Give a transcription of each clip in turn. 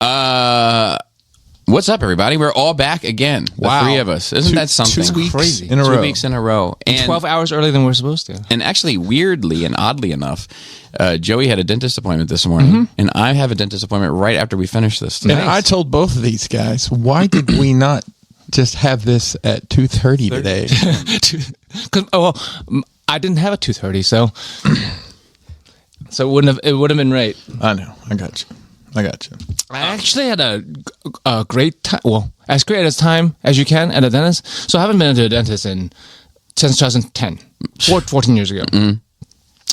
What's up, everybody? We're all back again. The three of us. Isn't that something? 2 weeks crazy? in a row. 2 weeks in a row. And 12 hours earlier than we're supposed to. And actually, weirdly and oddly enough, Joey had a dentist appointment this morning, and I have a dentist appointment right after we finish this today. And I told both of these guys, why did we not just have this at 2:30 today? I didn't have a 2:30, so it would have been right. I know. I got you. I actually had a great time. Well, as great a time as you can at a dentist. So I haven't been to a dentist since 2010, 14 years ago.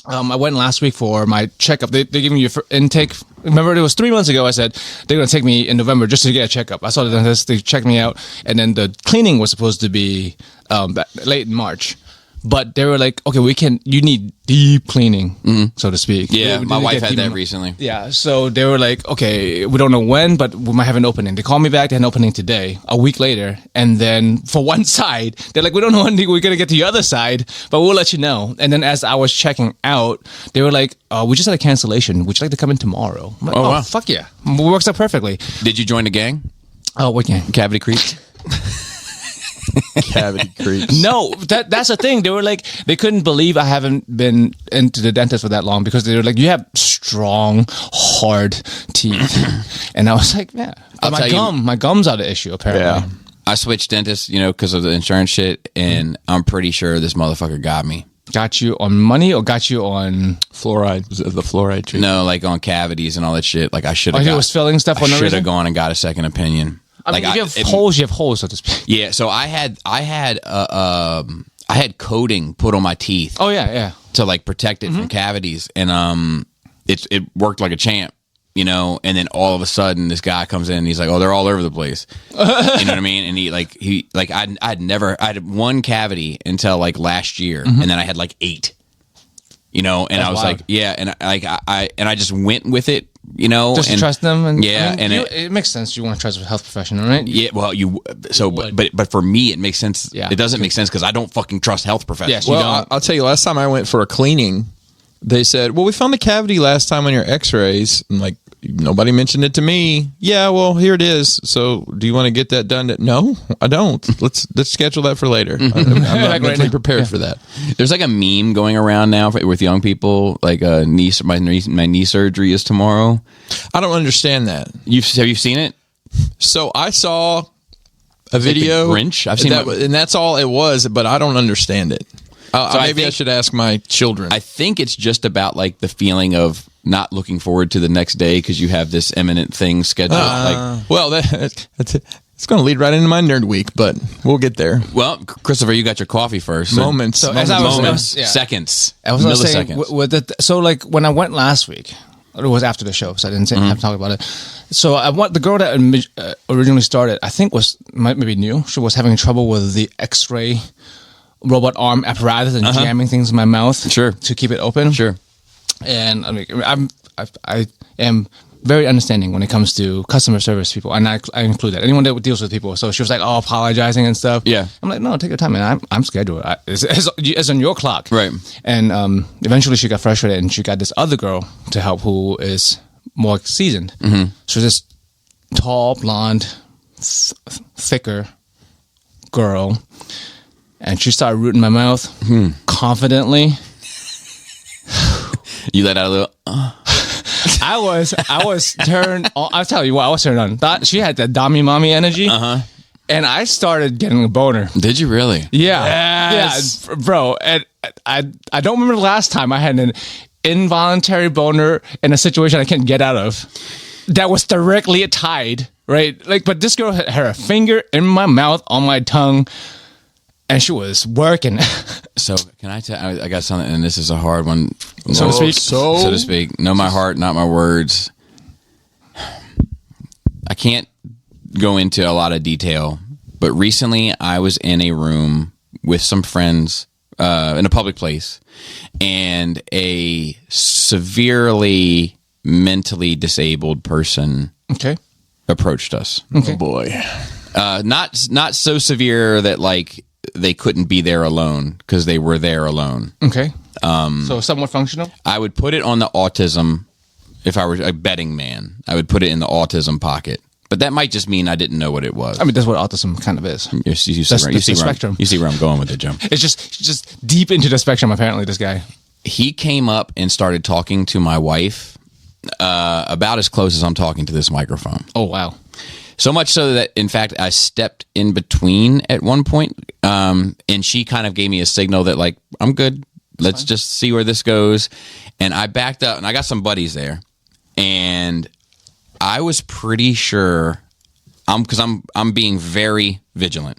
I went last week for my checkup. They gave me your intake. Remember, it was 3 months ago. I said they're going to take me in November just to get a checkup. I saw the dentist. They checked me out, and then the cleaning was supposed to be late in March. But they were like, okay, you need deep cleaning, so to speak. Yeah, my wife had that recently. Yeah, so they were like, okay, we don't know when, but we might have an opening. They called me back, they had an opening today, a week later, and then for one side, they're like, we don't know when we're going to get to the other side, but we'll let you know. And then as I was checking out, they were like, we just had a cancellation. Would you like to come in tomorrow? I'm like, wow. Fuck yeah. It works out perfectly. Did you join the gang? Oh, what gang? Cavity Creek? Cavity creeps. No, that's the thing. They were like, they couldn't believe I haven't been into the dentist for that long because they were like, you have strong, hard teeth. And I was like, yeah, my gums are the issue apparently. Yeah. I switched dentists, because of the insurance shit, and I'm pretty sure this motherfucker got me. Got you on money or got you on fluoride? Was it the fluoride treatment? No, like on cavities and all that shit. Like I should have. He was filling stuff. I should have gone and got a second opinion. I mean, if you have holes, you have holes, so to speak. Yeah, so I had coating put on my teeth. Oh yeah. To like protect it from cavities, and it worked like a champ, And then all of a sudden, this guy comes in and he's like, "Oh, they're all over the place." You know what I mean? And I had one cavity until like last year, and then I had like 8. And That's I was wild. like, yeah, and I just went with it. Just to trust them, and yeah, it makes sense. You want to trust a health professional, right? Yeah, well, but for me, it makes sense. Yeah. It doesn't make sense because I don't fucking trust health professionals. Yes, you Well, don't. I'll tell you, last time I went for a cleaning, they said, well, we found the cavity last time on your x-rays. I'm like, nobody mentioned it to me. Yeah, well, here it is. So do you want to get that done? No, I don't. Let's schedule that for later. I'm not mentally prepared for that. There's like a meme going around now with young people, like my knee surgery is tomorrow. I don't understand that. Have you seen it? So I saw a video. Like the Grinch? I've seen that, and that's all it was, but I don't understand it. I should ask my children. I think it's just about like the feeling of not looking forward to the next day because you have this imminent thing scheduled. It's going to lead right into my nerd week, but we'll get there. Well, Christopher, you got your coffee first. Moments. Seconds. I was saying, milliseconds. so like when I went last week, it was after the show, so I didn't have to talk about it. So the girl that originally started, I think maybe new. She was having trouble with the X-ray robot arm apparatus and jamming things in my mouth to keep it open. Sure. And I mean, I am very understanding when it comes to customer service people, and I include that. Anyone that deals with people. So she was like, apologizing and stuff. Yeah. I'm like, no, take your time, man. I'm scheduled. It's on your clock. Right. And eventually she got frustrated, and she got this other girl to help who is more seasoned. Mm-hmm. So this tall, blonde, thicker girl, and she started rooting my mouth confidently. You let out a little. I was turned on. I'll tell you what, I was turned on. She had that Dami Mommy energy. And I started getting a boner. Did you really? Yeah. Yes. Yeah, bro. And I don't remember the last time I had an involuntary boner in a situation I can't get out of that was directly tied, right? Like, but this girl had her finger in my mouth, on my tongue, and she was working. So can I tell? I got something, and this is a hard one, so to speak. So to speak. Know my heart, not my words. I can't go into a lot of detail, but recently I was in a room with some friends in a public place, and a severely mentally disabled person approached us. Okay. Oh boy. Not so severe that like they couldn't be there alone, because they were there alone. Okay. So somewhat functional? I would put it on the autism if I were a betting man, I would put it in the autism pocket. But that might just mean I didn't know what it was. I mean, that's what autism kind of is. You see where I'm going with it, Jim. It's just deep into the spectrum, apparently, this guy. He came up and started talking to my wife about as close as I'm talking to this microphone. Oh, wow. So much so that, in fact, I stepped in between at one point, and she kind of gave me a signal that, like, I'm good. Let's just see where this goes. And I backed up, and I got some buddies there, and I was pretty sure, because I'm being very vigilant,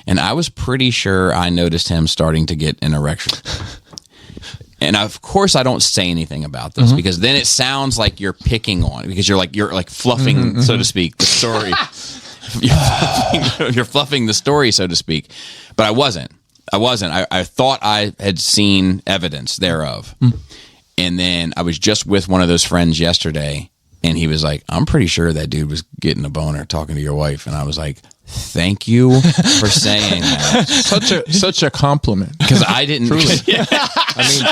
and I was pretty sure I noticed him starting to get an erection. And of course, I don't say anything about this because then it sounds like you're picking on it, because you're like fluffing, so to speak, the story. You're fluffing the story, so to speak. But I wasn't. I thought I had seen evidence thereof. And then I was just with one of those friends yesterday, and he was like, I'm pretty sure that dude was getting a boner talking to your wife. And I was like, thank you for saying that. Such a compliment. Because I didn't. Truly. I mean,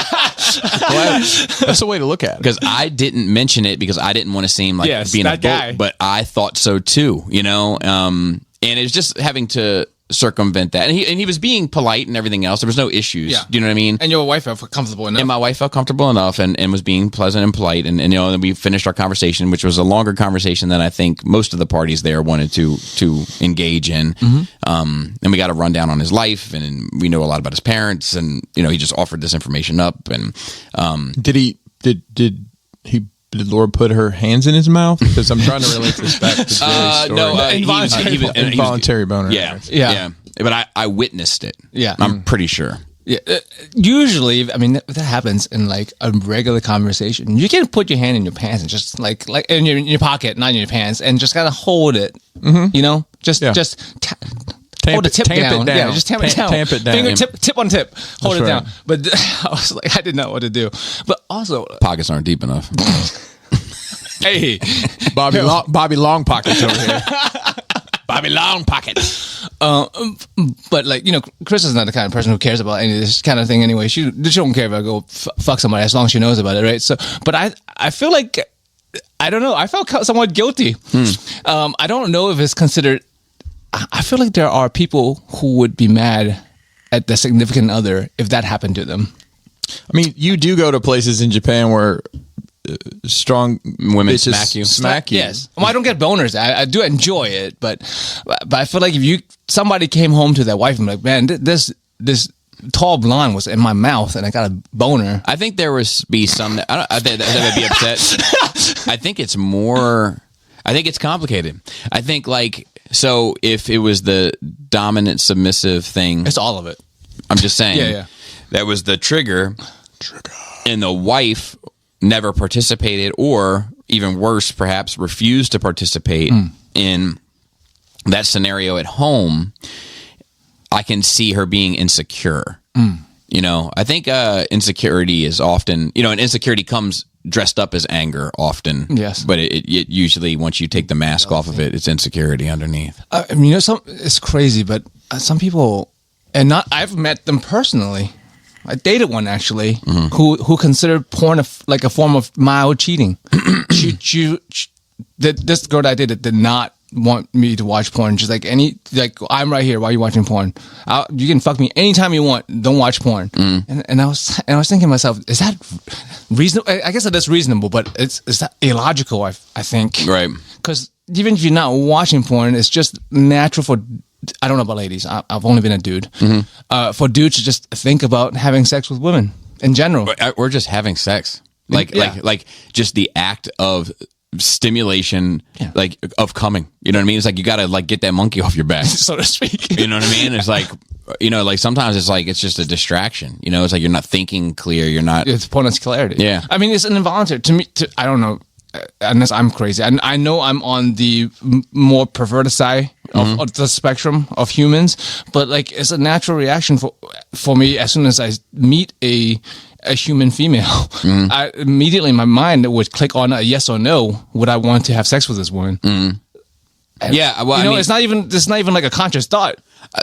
that's a way to look at it. Because I didn't mention it because I didn't want to seem like being a guy. but I thought so too, you know? And it's just having to circumvent that. And he was being polite and everything else. There was no issues. Yeah. Do you know what I mean? And your wife felt comfortable enough. And my wife felt comfortable enough and was being pleasant and polite. And you know, and we finished our conversation, which was a longer conversation than I think most of the parties there wanted to engage in. And we got a rundown on his life, and we know a lot about his parents. And, you know, he just offered this information up. And Did Laura put her hands in his mouth? Because I'm trying to relate this back to Jerry's story. No, involuntary boner. Yeah. But I witnessed it. Yeah. I'm pretty sure. Yeah, usually, I mean, that happens in like a regular conversation. You can put your hand in your pants and just like in your pocket, not in your pants, and just kind of hold it. You know, just hold the tip down. Yeah, just tamp it down. Tamp it down. Finger tip on tip. Hold That's it right. down. But I was like, I didn't know what to do. But also, Pockets aren't deep enough. hey, Bobby Long Pockets over here. Bobby Long Pockets. but like, you know, Chris is not the kind of person who cares about any of this kind of thing anyway. She don't care if I go fuck somebody as long as she knows about it, right? So, but I feel like, I don't know, I felt somewhat guilty. I don't know if it's considered. I feel like there are people who would be mad at the significant other if that happened to them. I mean, you do go to places in Japan where strong women bitches smack you. Yes. Well, I don't get boners. I do enjoy it, but I feel like if somebody came home to their wife and be like, man, this tall blonde was in my mouth and I got a boner. I think there would be some that would be upset. I think it's complicated. I think like, so if it was the dominant submissive thing, It's all of it. I'm just saying, Yeah. that was the trigger, and the wife never participated, or even worse, perhaps refused to participate in that scenario at home. I can see her being insecure. You know, I think insecurity is often, you know, and insecurity comes dressed up as anger often. Yes. But it usually, once you take the mask off of it, it's insecurity underneath. I mean, you know, it's crazy, but some people, I've met them personally. I dated one actually who considered porn like a form of mild cheating. This girl that I dated did not want me to watch porn. She's like, I'm right here. Why are you watching porn? You can fuck me anytime you want. Don't watch porn. And I was thinking to myself, is that reasonable? I guess it is reasonable, but is that illogical? I think. Right. Because even if you're not watching porn, it's just natural for. I don't know about ladies. I've only been a dude. For dudes to just think about having sex with women in general. We're just having sex, like just the act of stimulation, like of coming. You know what I mean? It's like you got to like get that monkey off your back, so to speak. You know what I mean? It's like, you know, like sometimes it's like it's just a distraction. You know, it's like you're not thinking clear. You're not. It's pointless clarity. Yeah. I mean, it's an involuntary to me. I don't know. Unless I'm crazy. I know I'm on the more perverted side of the spectrum of humans, but like it's a natural reaction for me as soon as I meet a human female. I immediately, my mind would click on a yes or no. Would I want to have sex with this woman? Yeah, well, you know, it's not even like a conscious thought.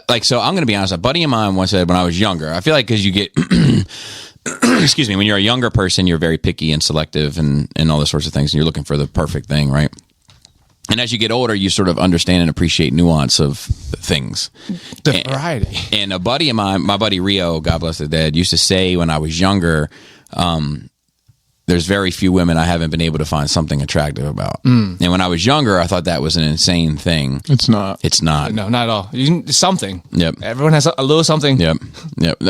Like, so I'm going to be honest. A buddy of mine once said when I was younger, I feel like because you get excuse me, when you're a younger person, you're very picky and selective and all those sorts of things. And you're looking for the perfect thing, right? And as you get older, you sort of understand and appreciate nuance of things. The variety. And a buddy of mine, my buddy Rio, God bless the dead, used to say when I was younger, there's very few women I haven't been able to find something attractive about. And when I was younger, I thought that was an insane thing. It's not. It's not. No, not at all. Something. Yep. Everyone has a little something. Yep.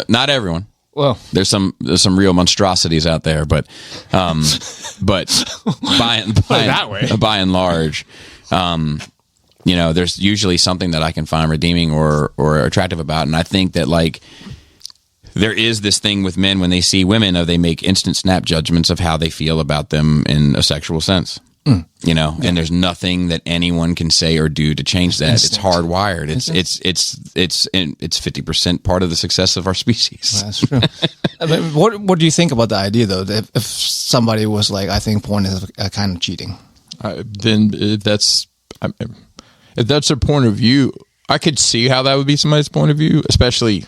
Not everyone. Well, There's some real monstrosities out there, but by and large, there's usually something that I can find redeeming or attractive about, and I think that like there is this thing with men when they see women, they make instant snap judgments of how they feel about them in a sexual sense. And there's nothing that anyone can say or do to change that. It's hardwired. It's 50% part of the success of our species. that's true. What do you think about the idea though? That if somebody was like, I think porn is a kind of cheating. Then if that's their point of view, I could see how that would be somebody's point of view, especially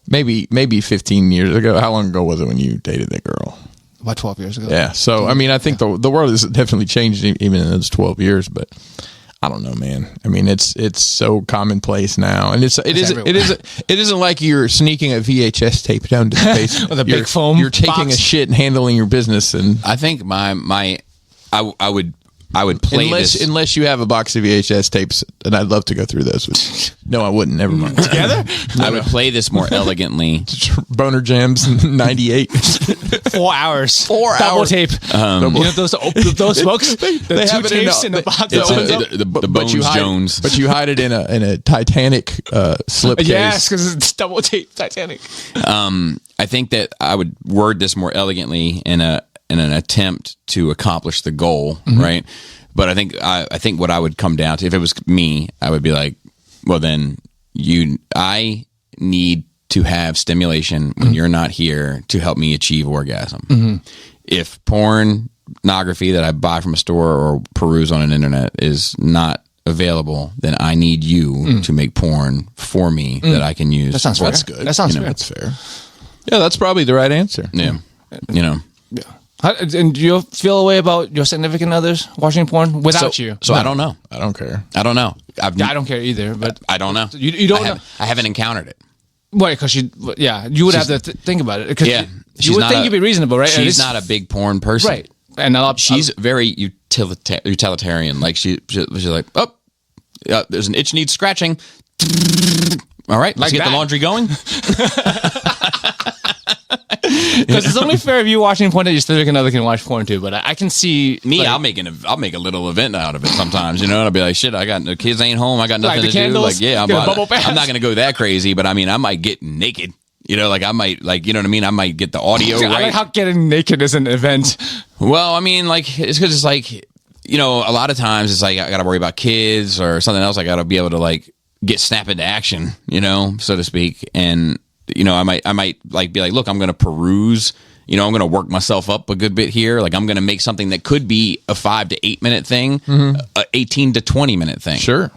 maybe 15 years ago. How long ago was it when you dated that girl? About 12 years ago. Yeah. So, I mean, I think the world has definitely changed even in those 12 years, but I don't know, man. I mean, it's so commonplace now, and it isn't like you're sneaking a VHS tape down to the basement with a big foam. You're taking box. a shit and handling your business, and I think I would play unless you have a box of VHS tapes, and I'd love to go through those with you. No, I wouldn't. Never mind. Together? I would play this more elegantly. Boner Jams 98. 4 hours. 4 Double hours. tape. Those books? They two have it tapes in the box. The Bones Jones. But you hide it in a Titanic slipcase. Yes, because it's double tape Titanic. I think that I would word this more elegantly in an attempt to accomplish the goal, right? But I think what I would come down to, if it was me, I would be like, well, then I need to have stimulation when you're not here to help me achieve orgasm. If pornography that I buy from a store or peruse on an internet is not available, then I need you to make porn for me that I can use. That sounds fair. That's good. That sounds You know, fair. That's fair. Yeah, that's probably the right answer. Yeah. Yeah. And do you feel a way about your significant others watching porn without you? So I don't know. I don't care. I don't know. I don't care either, but I don't know. You don't know. I haven't encountered it. Why? Because you would have to think about it. Yeah. You would think you'd be reasonable, right? She's not a big porn person. Right. And She's very utilitarian. Like she's like, oh, there's an itch needs scratching. All right, let's get the laundry going. Because it's only fair if you watching porn that your significant other can watch porn too. But I can see me. like, I'll make a little event out of it sometimes. And I'll be like, shit, I got the kids ain't home. I got nothing the to candles, do. Like, yeah, I'm not gonna go that crazy. But I mean, I might get naked. Like I might, like, you know what I mean? I might get the audio right. I like how getting naked is an event. Well, I mean, like, it's because it's like, a lot of times it's like I got to worry about kids or something else. I got to be able to like get snap into action, so to speak. And I might like be like, look, I'm going to peruse. I'm going to work myself up a good bit here. Like I'm going to make something that could be a 5 to 8 minute thing, a 18 to 20 minute thing. Sure.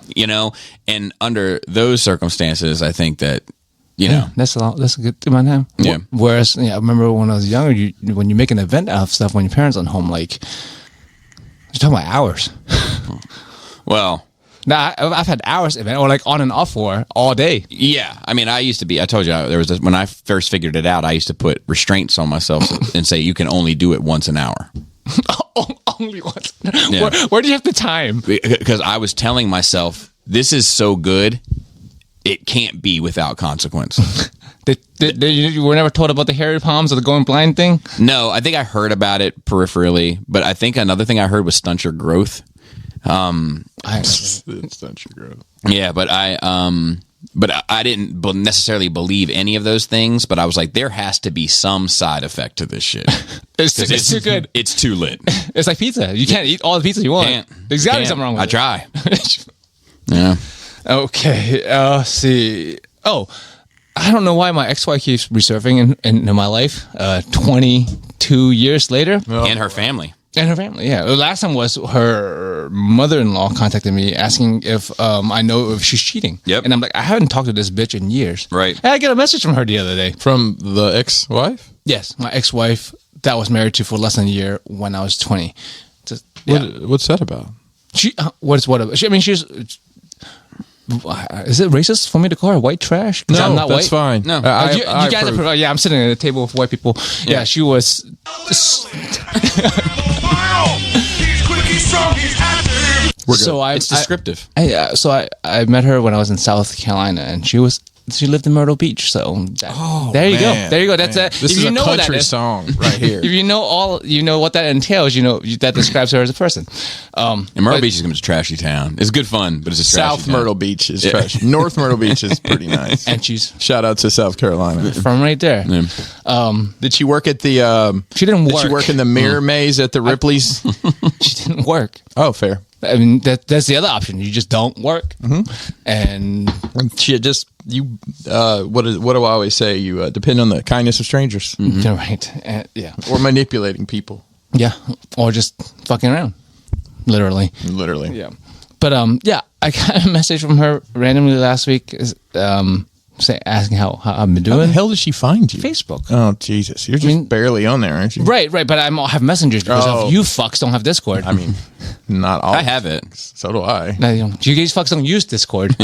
And under those circumstances, I think that. That's a good amount of time. Yeah. Whereas, I remember when I was younger, when you make an event out of stuff when your parents aren't home, like you're talking about hours. Well, now I've had hours event or like on and off for all day. Yeah, I mean, I told you there was this, when I first figured it out, I used to put restraints on myself and say you can only do it once an hour. Only once. Yeah. Where do you have the time? Because I was telling myself, this is so good. It can't be without consequence. You were never told about the hairy palms or the going blind thing? No, I think I heard about it peripherally, but I think another thing I heard was stunt your growth. Stunt your growth. Yeah, but I didn't necessarily believe any of those things. But I was like, there has to be some side effect to this shit. It's too good. It's too lit. It's like pizza. You can't eat all the pizza you want. There's got to be something wrong with it. I try. Yeah. Okay. Let's see. Oh, I don't know why my ex-wife keeps resurfing in my life 22 years later. And her family. And her family, yeah. The last time was her mother-in-law contacted me asking if I know if she's cheating. Yep. And I'm like, I haven't talked to this bitch in years. Right. And I get a message from her the other day. From the ex-wife? Yes, my ex-wife that I was married to for less than a year when I was 20. Just, yeah. What's that about? She what about? I mean, she's. Is it racist for me to call her white trash? 'Cause No, I'm not that's white. fine. No. You guys approve. are. Yeah, I'm sitting at a table with white people. Yeah, she was. He's quick, he's strong, he's active. So It's descriptive. I met her when I was in South Carolina, and she lived in Myrtle Beach. So there you go. Man, There you go. That's man. a This if is you a know what that country is. song right here. If you know what that entails, that describes her as a person. And Myrtle but- Beach is going to be a trashy town. It's good fun, but it's a trashy South town. Myrtle Beach is trash. North Myrtle Beach is pretty nice. And she's Shout out to South Carolina. from right there. Did she work at the? She didn't Did work. she work in the mirror maze at the Ripley's? She didn't work. Oh, fair. I mean, that's the other option. You just don't work, and She just what do I always say? You depend on the kindness of strangers you're right. Yeah, or manipulating people. yeah, or just fucking around, literally. Literally. Yeah, but yeah, I got a message from her randomly last week, asking how I've been How the doing. hell did she find you? Facebook. Oh Jesus, you're just mean- barely on there, aren't you? Right, but I have messengers because Oh. of you fucks don't have Discord. I mean, not all. I have it. So do I. No, you guys fucks don't use Discord.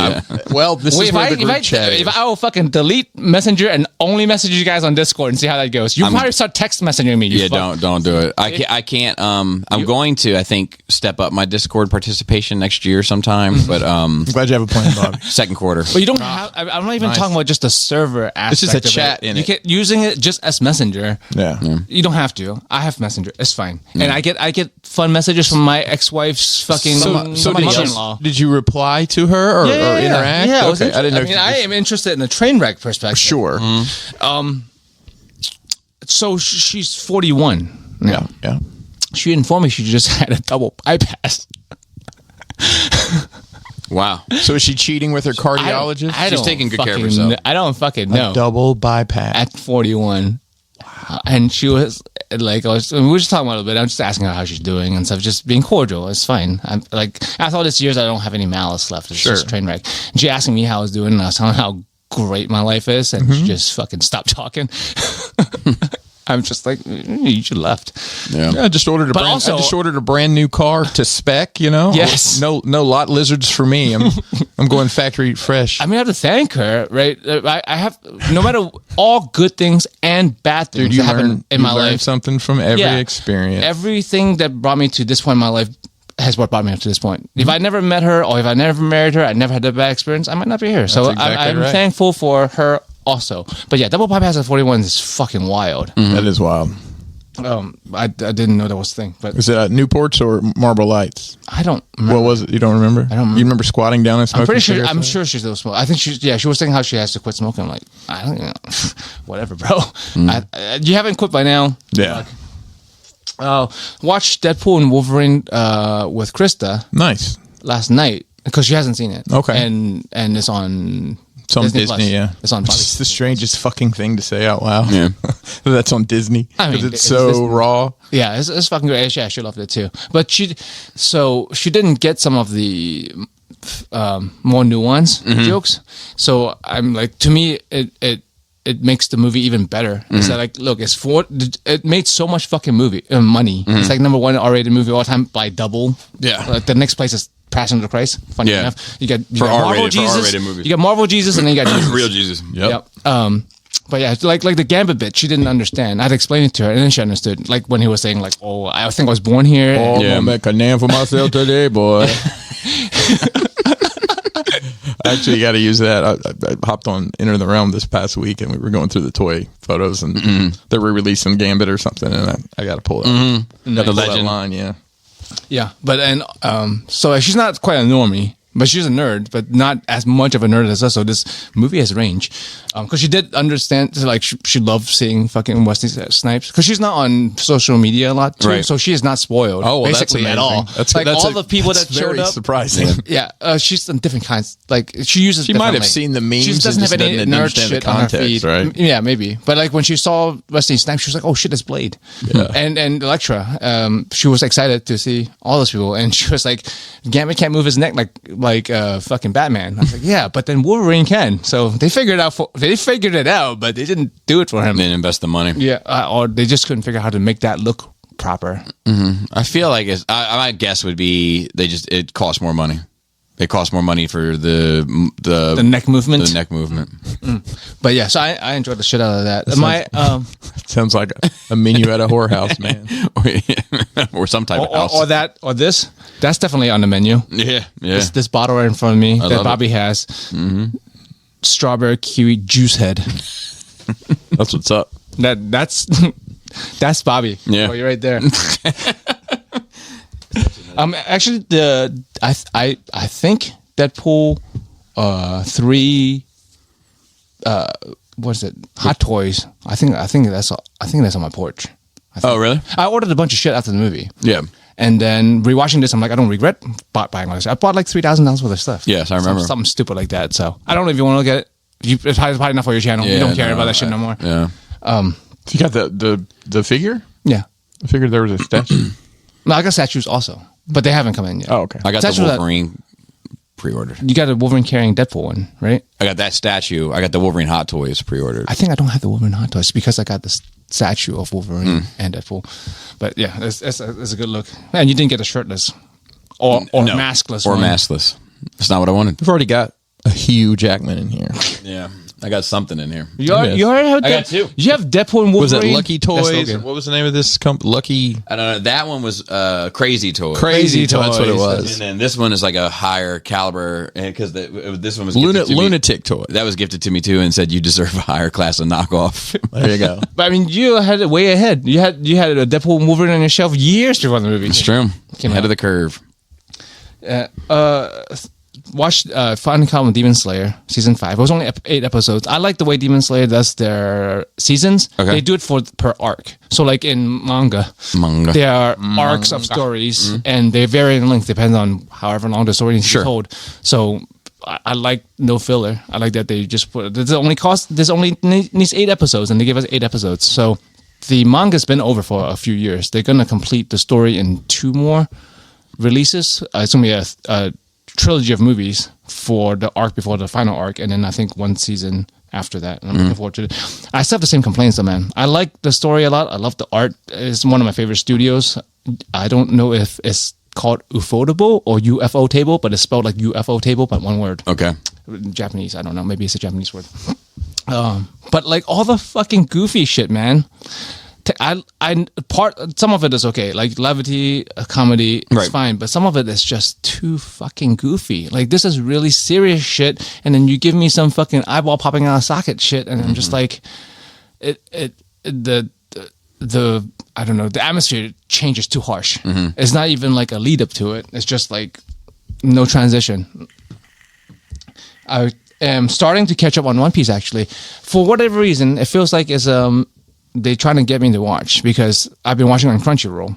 Well, this is where the group chat is. if I will fucking delete Messenger and only message you guys on Discord and see how that goes, you probably start text messaging me. You Yeah, fuck. don't do it. I can't. I'm going to. I think step up my Discord participation next year sometime. But I'm glad you have a plan, Bobby. second quarter. But you don't have. I'm not even Nice. talking about just the server aspect. This is a of chat it. in you it. can using it just as Messenger. Yeah. You don't have to. I have Messenger. It's fine. And I get fun messages from my ex-wife's fucking So my did mother-in-law. you reply to her or interact? Yeah, okay. I didn't know. I mean, I am interested in the train wreck perspective. Sure. So she's 41. now. Yeah. She informed me she just had a double bypass. Wow. So is she cheating with her cardiologist? I She's don't taking good care of fucking herself. I don't fucking know. Double bypass. At 41. And she was like, we were just talking about it a bit. I'm just asking her how she's doing and stuff, just being cordial. It's fine. I'm like, after all this years, I don't have any malice left. It's just a train wreck. And she asking me how I was doing, and I was telling her how great my life is, and she just fucking stopped talking. I'm just like, you should left. Yeah. I just ordered But also- I just ordered a brand new car to spec. Yes. No lot lizards for me. I'm going factory fresh. I mean, I have to thank her, right? I have, no matter all good things and bad things Dude, that happen in my life. something from every Yeah. experience. Everything that brought me to this point in my life has what brought me up to this point. If I never met her or if I never married her, I never had that bad experience, I might not be here. So exactly I'm right. thankful for her also. But yeah, double bypass at 41 is fucking wild. That is wild. I didn't know that was a thing, but Is it Newports or Marble Lights? I don't remember. What was it? You don't remember? I don't remember. You remember squatting down and smoking? I'm pretty sure. cigarettes? I'm sure she's still smoking. I think she was saying how she has to quit smoking. I'm like, I don't know. Whatever, bro. You haven't quit by now. Yeah. Watched Deadpool and Wolverine with Krista Nice. last night because she hasn't seen it. Okay. And it's on It's on Disney, Plus. yeah. It's on Bobby. It's the strangest fucking thing to say out loud. Yeah. That's on Disney. I mean, Because it's it's so Disney. raw. Yeah, it's fucking great. Yeah, she loved it too. But she didn't get some of the more nuanced jokes. So I'm like, to me, it makes the movie even better. It's like, look, it made so much fucking money. It's like number 1 R-rated movie all time by double. Yeah. Like the next place is Passion of the Christ. Funny Yeah. enough, you got For Marvel R-rated- for Jesus. R-rated movies. You got Marvel Jesus, and then you got Jesus. Real Jesus. Yep. But yeah, like the Gambit bit, she didn't understand. I had to explain it to her, and then she understood. Like when he was saying, like, "Oh, I think I was born here." Oh, I'm Yeah. gonna make a name for myself today, boy. Actually, you got to use that. I hopped on Enter the Realm this past week, and we were going through the toy photos, and they were releasing Gambit or something, and I got to pull it. Nice. The legend. line, yeah. Yeah, but so she's not quite a normie, but she's a nerd, but not as much of a nerd as us. So this movie has range, because she did understand, like she loved seeing fucking Wesley Snipes, because she's not on social media a lot too, Right. so she is not spoiled. Oh, well, basically that's at all. amazing. That's like all the people that showed very up. surprising. Yeah, she's on different kinds. Like she uses. She might have differently. seen the memes She and doesn't have just any doesn't nerd understand the shit on her context, feed, right? Yeah, maybe. But like when she saw Wesley Snipes, she was like, "Oh shit, it's Blade." Yeah. And Elektra, she was excited to see all those people, and she was like, "Gambit can't move his neck like like fucking Batman. I was like, yeah, but then Wolverine can. So they figured it out, but they didn't do it for him. They didn't invest the money. Yeah, or they just couldn't figure out how to make that look proper. I feel like my guess would be it costs more money. It costs more money for the neck movement. The neck movement. But yeah, so I enjoyed the shit out of that. Sounds like a menu at a whorehouse, man. Or some type of house. or this. That's definitely on the menu. Yeah. This bottle right in front of me that love Bobby has. Strawberry kiwi juice head. That's what's up. That's Bobby. Yeah. Oh, you're right there. Actually, I think Deadpool 3. What is it? Hot Toys. I think that's on my porch. Oh, really? I ordered a bunch of shit after the movie. Yeah. And then rewatching this, I'm like, I don't regret buying all this. I bought like $3,000 worth of stuff. Yes, I remember. Something stupid like that. So I don't know if you want to look at it. It's probably enough for your channel. You don't care about that shit no more. Yeah. You got the figure? Yeah. I figured there was a statue. No, I got statues also, but they haven't come in yet. Oh, okay. I got Statues the that- Wolverine pre-ordered. You got a Wolverine carrying Deadpool one, right? I got that statue. I got the Wolverine Hot Toys pre-ordered. I think I don't have the Wolverine Hot Toys because I got the statue of Wolverine and Deadpool. But yeah, it's a good look. And you didn't get a shirtless or No. maskless Or one. maskless. That's not what I wanted. We've already got a Hugh Jackman in here. Yeah. I got something in here. You already have I got two. You have Deadpool and Wolverine. Was it Lucky That's Toys? Logan. What was the name of this company? Lucky I don't know. That one was Crazy Toys. Crazy Toys. That's what it And was. then this one is like a higher caliber because this one was gifted to me. Lunatic Toy. That was gifted to me too and said you deserve a higher class of knockoff. There you go. But I mean, you had it way ahead. You had a Deadpool and Wolverine on your shelf years before the movie. It's true. Came Head out. of the curve. Watched Final Count of Demon Slayer season 5. It was only 8 episodes. I like the way Demon Slayer does their seasons. Okay. They do it per arc. So like in manga, there are arcs of stories, and they vary in length depending on however long the story needs to be told. So I like no filler. I like that they just put there's only needs 8 episodes, and they give us 8 episodes. So the manga's been over for a few years. They're gonna complete the story in 2 more releases. It's gonna be a trilogy of movies for the arc before the final arc, and then I think 1 season after that. And I'm looking forward to it. I still have the same complaints though, man. I like the story a lot. I love the art. It's one of my favorite studios. I don't know if it's called Ufotable or UFO Table, but it's spelled like UFO Table, but one word. Okay. Japanese, I don't know. Maybe it's a Japanese word. But like all the fucking goofy shit, man. Some of it is okay, like levity, comedy, it's Right. fine, but some of it is just too fucking goofy. Like this is really serious shit, and then you give me some fucking eyeball popping out of socket shit, and I'm just like, the I don't know, the atmosphere changes too harsh. It's not even like a lead up to it. It's just like no transition. I am starting to catch up on One Piece actually. For whatever reason, it feels like it's they're trying to get me to watch because I've been watching on Crunchyroll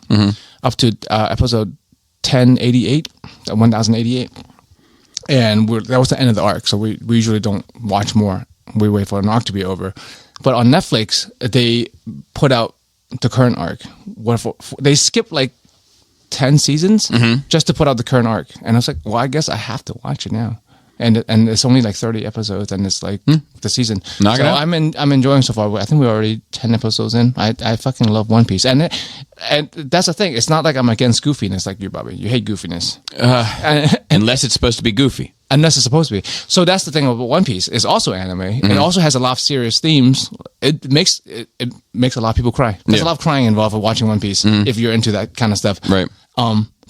up to episode 1088, 1088, and that was the end of the arc. So we usually don't watch more. We wait for an arc to be over. But on Netflix, they put out the current arc. They skipped like 10 seasons just to put out the current arc, and I was like, well, I guess I have to watch it now. And it's only like 30 episodes, and it's like the season. Knock it so out. I'm enjoying so far. I think we're already 10 episodes in. I fucking love One Piece, and that's the thing. It's not like I'm against goofiness like you, Bobby. You hate goofiness, Unless it's supposed to be goofy. unless it's supposed to be. So that's the thing about One Piece. It's also anime. It also has a lot of serious themes. It makes a lot of people cry. There's a lot of crying involved with watching One Piece if you're into that kind of stuff. Right.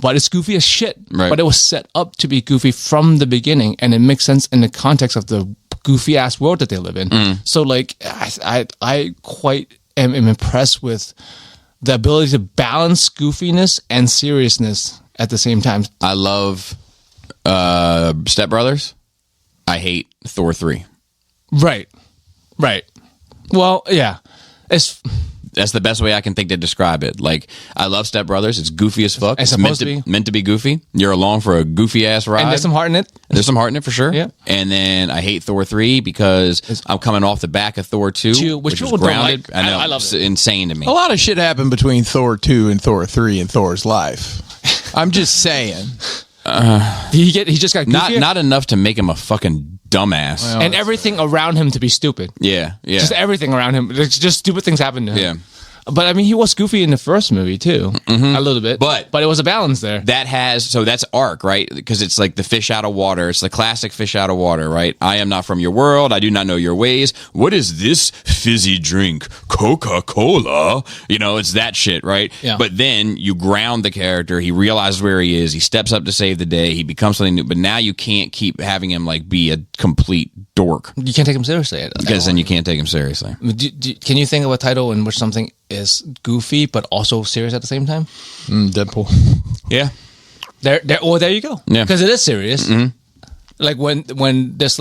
But it's goofy as shit. Right. But it was set up to be goofy from the beginning, and it makes sense in the context of the goofy ass world that they live in. So like, I quite am impressed with the ability to balance goofiness and seriousness at the same time. I love Step Brothers. I hate Thor 3. Right. Well, yeah, That's the best way I can think to describe it. Like, I love Step Brothers. It's goofy as fuck. It's meant supposed to be. meant to be goofy. You're along for a goofy ass ride. and there's some heart in it. There's some heart in it for sure. Yeah. And then I hate Thor 3 because I'm coming off the back of Thor 2, which was people don't grounded. like. I know. I love it's it. insane to me. A lot of shit happened between Thor 2 and Thor 3 in Thor's life. I'm just saying. He just got goofier? Not enough to make him a fucking dumbass. And everything around him to be stupid. Yeah. Just everything around him. Like, just stupid things happen to him. Yeah. But I mean, he was goofy in the first movie too, a little bit. But it was a balance there. That's arc, right? Because it's like the fish out of water. It's the classic fish out of water, right? I am not from your world. I do not know your ways. What is this fizzy drink? Coca-Cola. It's that shit, right? Yeah. But then you ground the character. He realizes where he is. He steps up to save the day. He becomes something new. But now you can't keep having him like be a complete dork, You can't take him seriously. because then you can't take him seriously. Can you think of a title in which something is goofy but also serious at the same time? Deadpool. Yeah. There you go. Yeah. Because it is serious. Like when there's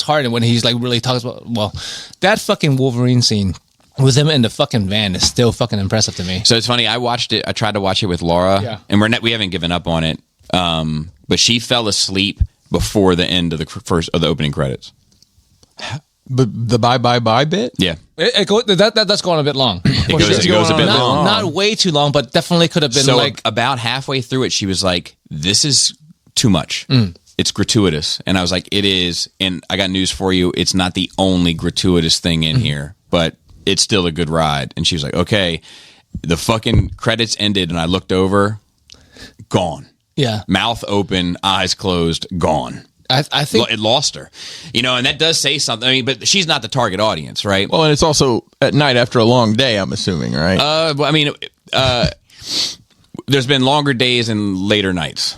heart and when he's like really talks about that fucking Wolverine scene with him in the fucking van is still fucking impressive to me. So it's funny. I watched it. I tried to watch it with Laura, Yeah. and we haven't given up on it. But she fell asleep before the end of the opening credits. But the bye bit? Yeah. That's going a bit long. It goes a bit long. Not way too long, but definitely could have been So like about halfway through it, she was like, "This is too much. It's gratuitous." And I was like, "It is." And I got news for you. It's not the only gratuitous thing in here, but it's still a good ride. And she was like, "Okay." The fucking credits ended, and I looked over, gone. yeah. Mouth open, eyes closed, gone. I think It lost her, and that does say something. I mean, but she's not the target audience, right? Well, and it's also at night after a long day, I'm assuming, right? Well, I mean, there's been longer days and later nights.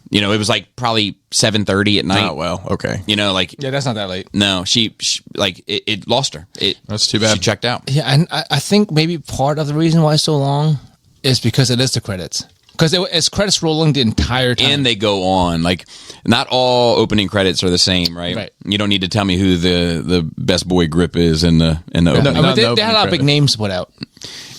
It was like probably 7:30 at night. Oh, well, okay. yeah, that's not that late. No, she like it lost her. That's too bad. She checked out. Yeah, and I think maybe part of the reason why it's so long is because it is the credits. Because it's credits rolling the entire time. And they go on. Like, not all opening credits are the same, right? Right. You don't need to tell me who the best boy grip is in the opening. I mean, Not the they had a lot of big opening names put out.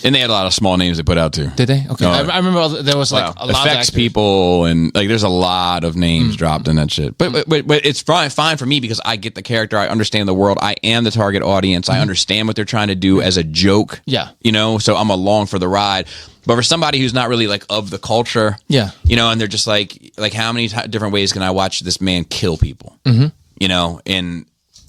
And they had a lot of small names they put out too. Did they? Okay. No. I remember there was like a lot of effects actors. people, and like there's a lot of names dropped in that shit. But it's fine for me because I get the character. I understand the world. I am the target audience. I understand what they're trying to do as a joke. Yeah. So I'm along for the ride. But for somebody who's not really like of the culture, Yeah. and they're just like how many different ways can I watch this man kill people? Mm-hmm. And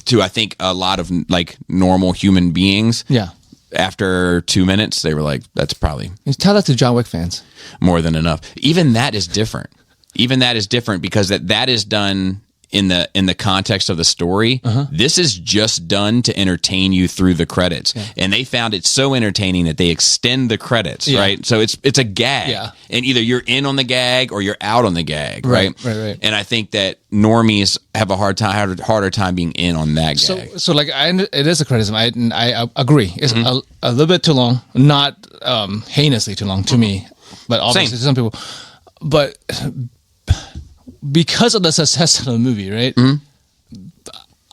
to I think a lot of like normal human beings, Yeah. after 2 minutes, they were like, that's probably Tell that to John Wick fans. more than enough. Even that is different. Because that is done in the context of the story. This is just done to entertain you through the credits. And they found it so entertaining that they extend the credits, Yeah. right? So it's a gag. Yeah. And either you're in on the gag or you're out on the gag, right? Right. And I think that normies have a harder time being in on that gag. So like it is a criticism. I agree. It's a little bit too long, not heinously too long to me, but obviously to some people. But because of the success of the movie, right?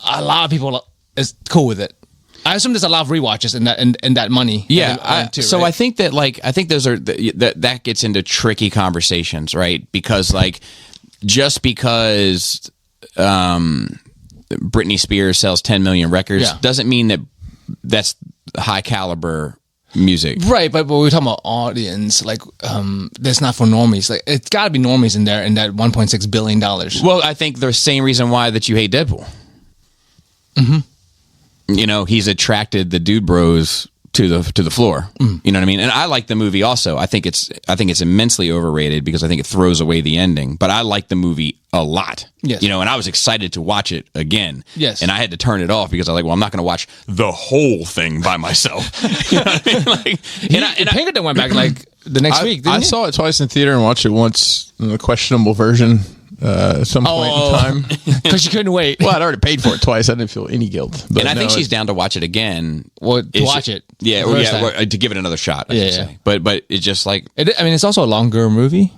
A lot of people is cool with it. I assume there's a lot of rewatches in that money. Yeah, too, I right? think that those are that gets into tricky conversations, right? Because like just because Britney Spears sells 10 million records Yeah. doesn't mean that that's high caliber music. Right, but we're talking about audience. Like, that's not for normies. Like, it's got to be normies in there in that $1.6 billion. Well, I think the same reason why that you hate Deadpool. He's attracted the dude bros to the floor. You know what I mean? And I like the movie also. I think it's immensely overrated because I think it throws away the ending. But I like the movie a lot. Yes. And I was excited to watch it again. Yes. And I had to turn it off because I was like, well, I'm not going to watch the whole thing by myself. You know what I mean? Like, Pinkerton went back like the next week. Didn't I he? saw it twice in theater and watched it once in the questionable version at some point in time. because you couldn't wait. Well, I'd already paid for it twice. I didn't feel any guilt. But and I think no, she's down to watch it again. Well, to It's watch ju- it. Yeah, The first time. to give it another shot, I Yeah, should yeah. say. But it's just like, It's also a longer movie.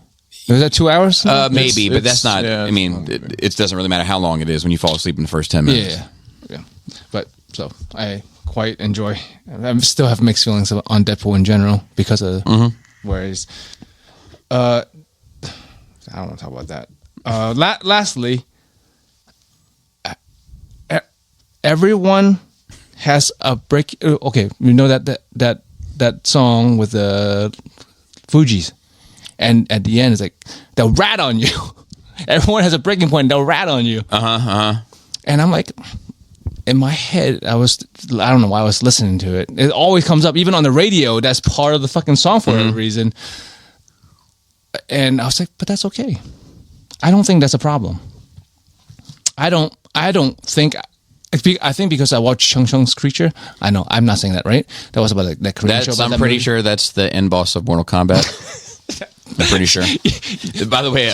Was that 2 hours? maybe, but it's- that's not. yeah, I it's mean, not it doesn't really matter how long it is when you fall asleep in the first 10 minutes. Yeah. But so I quite enjoy. I still have mixed feelings on Deadpool in general because of whereas, I don't want to talk about that. Lastly, everyone has a break. Okay, you know that song with the Fugees, and at the end it's like they'll rat on you. everyone has a breaking point. They'll rat on you. And I'm like, in my head, I don't know why I was listening to it. It always comes up, even on the radio. That's part of the fucking song for whatever reason. And I was like, but that's okay. I don't think that's a problem. I don't think. I think because I watched Chung Chung's Creature. I know I'm not saying that right. That was about like that Korean show. I'm pretty sure that's the end boss of Mortal Kombat. I'm pretty sure. By the way,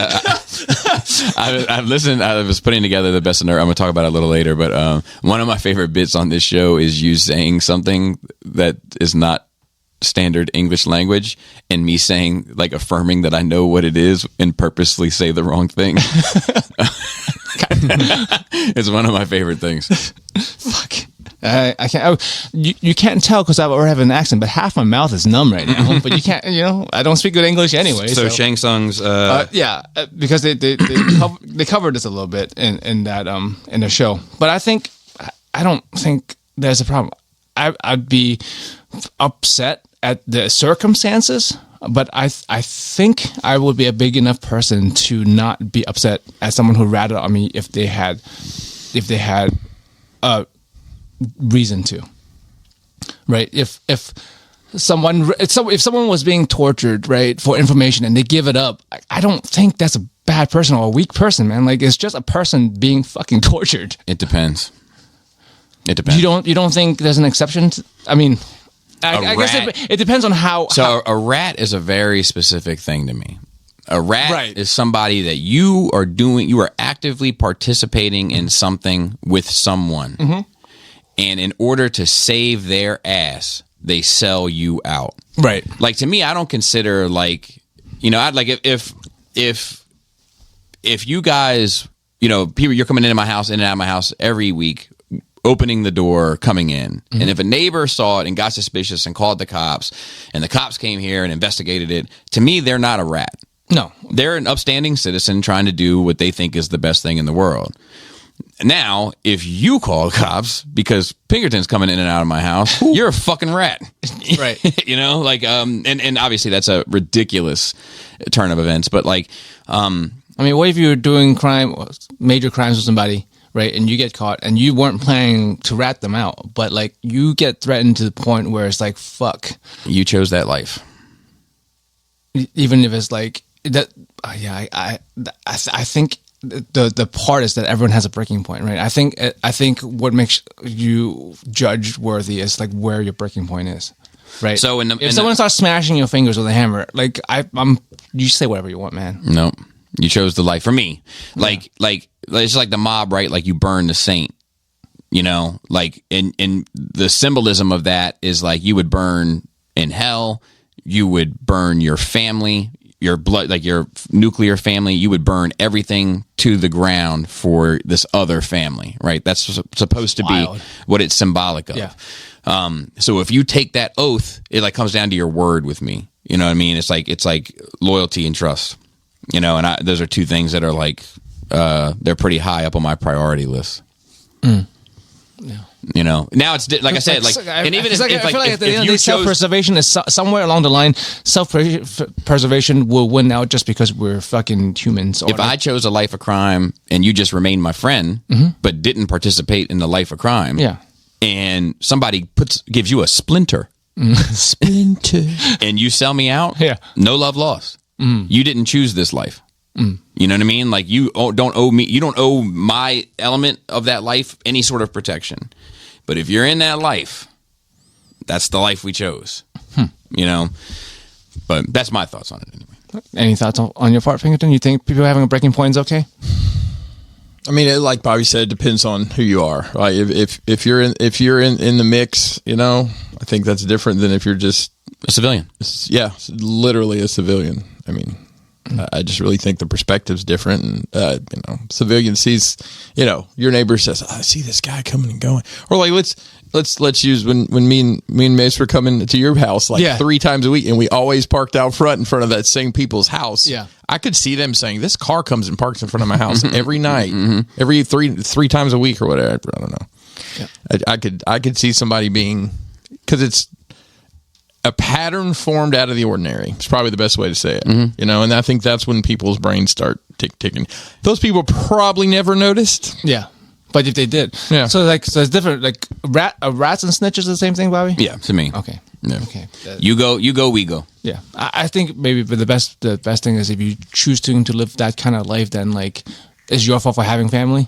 I've listened. I was putting together the best of nerd. I'm going to talk about it a little later, but one of my favorite bits on this show is you saying something that is not standard English language, and me saying, like, affirming that I know what it is and purposely say the wrong thing. It's one of my favorite things. Fuck. I can't. You can't tell because I already have an accent, but half my mouth is numb right now. But you can't. I don't speak good English anyway. So Shang Tsung's. Because they covered this a little bit in that in the show. But I don't think there's a problem. I'd be upset at the circumstances, but I think I would be a big enough person to not be upset at someone who ratted on me if they had a reason to. Right? If someone was being tortured, right, for information and they give it up, I don't think that's a bad person or a weak person, man. Like, it's just a person being fucking tortured. It depends. It depends. You don't think there's an exception? I mean, I guess it depends on how. So a rat is a very specific thing to me. A rat is somebody that you are actively participating in something with someone. And in order to save their ass, they sell you out. Right. Like, to me, I don't consider, like, I'd like if you guys, people, you're coming in and out of my house every week, opening the door, coming in. And if a neighbor saw it and got suspicious and called the cops, and the cops came here and investigated it, to me, they're not a rat. No. They're an upstanding citizen trying to do what they think is the best thing in the world. Now, if you call cops because Pinkerton's coming in and out of my house, you're a fucking rat. Right. And obviously that's a ridiculous turn of events, but like, I mean, what if you're doing major crimes with somebody, right, and you get caught and you weren't planning to rat them out, but like you get threatened to the point where it's like, fuck. You chose that life. Even if it's like that, I think the part is that everyone has a breaking point, right? I think what makes you judge worthy is like where your breaking point is, right? So if someone starts smashing your fingers with a hammer, like you say whatever you want, man. No, you chose the life. For me, like it's like the mob, right? Like you burn the saint, like and the symbolism of that is like you would burn in hell, you would burn your family, your blood, like your nuclear family, you would burn everything to the ground for this other family, right? That's supposed to be what it's symbolic of. Yeah. So if you take that oath, it like comes down to your word with me. You know what I mean? It's like loyalty and trust. And those are two things that are like they're pretty high up on my priority list. Yeah. Now it's like I said, like, and even if self-preservation is somewhere along the line, self-preservation will win out just because we're fucking humans. If I chose a life of crime and you just remained my friend, but didn't participate in the life of crime, and somebody gives you a splinter, and you sell me out, no love lost. You didn't choose this life. You know what I mean? Like you don't owe my element of that life any sort of protection. But if you're in that life, that's the life we chose. But that's my thoughts on it anyway. Any thoughts on your part, Pinkerton? You think people having a breaking point is okay? I mean, like Bobby said, it depends on who you are. Right? If you're in the mix, I think that's different than if you're just a civilian. Yeah, literally a civilian. I mean, I just really think the perspective's different. And civilian sees, your neighbor says, "I see this guy coming and going," or like let's use when me and Mace were coming to your house 3 times a week, and we always parked out front in front of that same people's house. Yeah, I could see them saying, "This car comes and parks in front of my house every night, every three times a week or whatever." I don't know. Yeah. I could see somebody being, because it's. a pattern formed out of the ordinary. It's probably the best way to say it. Mm-hmm. You know, and I think that's when people's brains start ticking. Those people probably never noticed. Yeah. But if they did. Yeah. So it's different. Like rats and snitches are the same thing, Bobby? Yeah, to me. Okay. Yeah. Okay. You go, we go. Yeah. I think maybe the best thing is if you choose to live that kind of life, then like it's your fault for having family.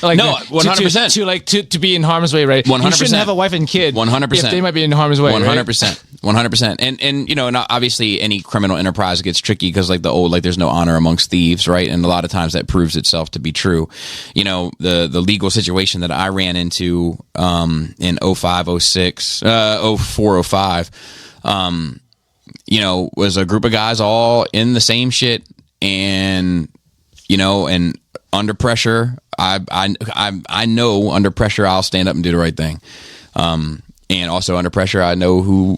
Like No, 100%. to be in harm's way, right? 100%. You shouldn't have a wife and kid. 100%. If they might be in harm's way. 100%. 100%. And you know, and obviously any criminal enterprise gets tricky because like there's no honor amongst thieves, right? And a lot of times that proves itself to be true. You know, the legal situation that I ran into in 05, 06, 04, 05, you know, was a group of guys all in the same shit, and you know, and under pressure, I know under pressure I'll stand up and do the right thing, and also under pressure I know who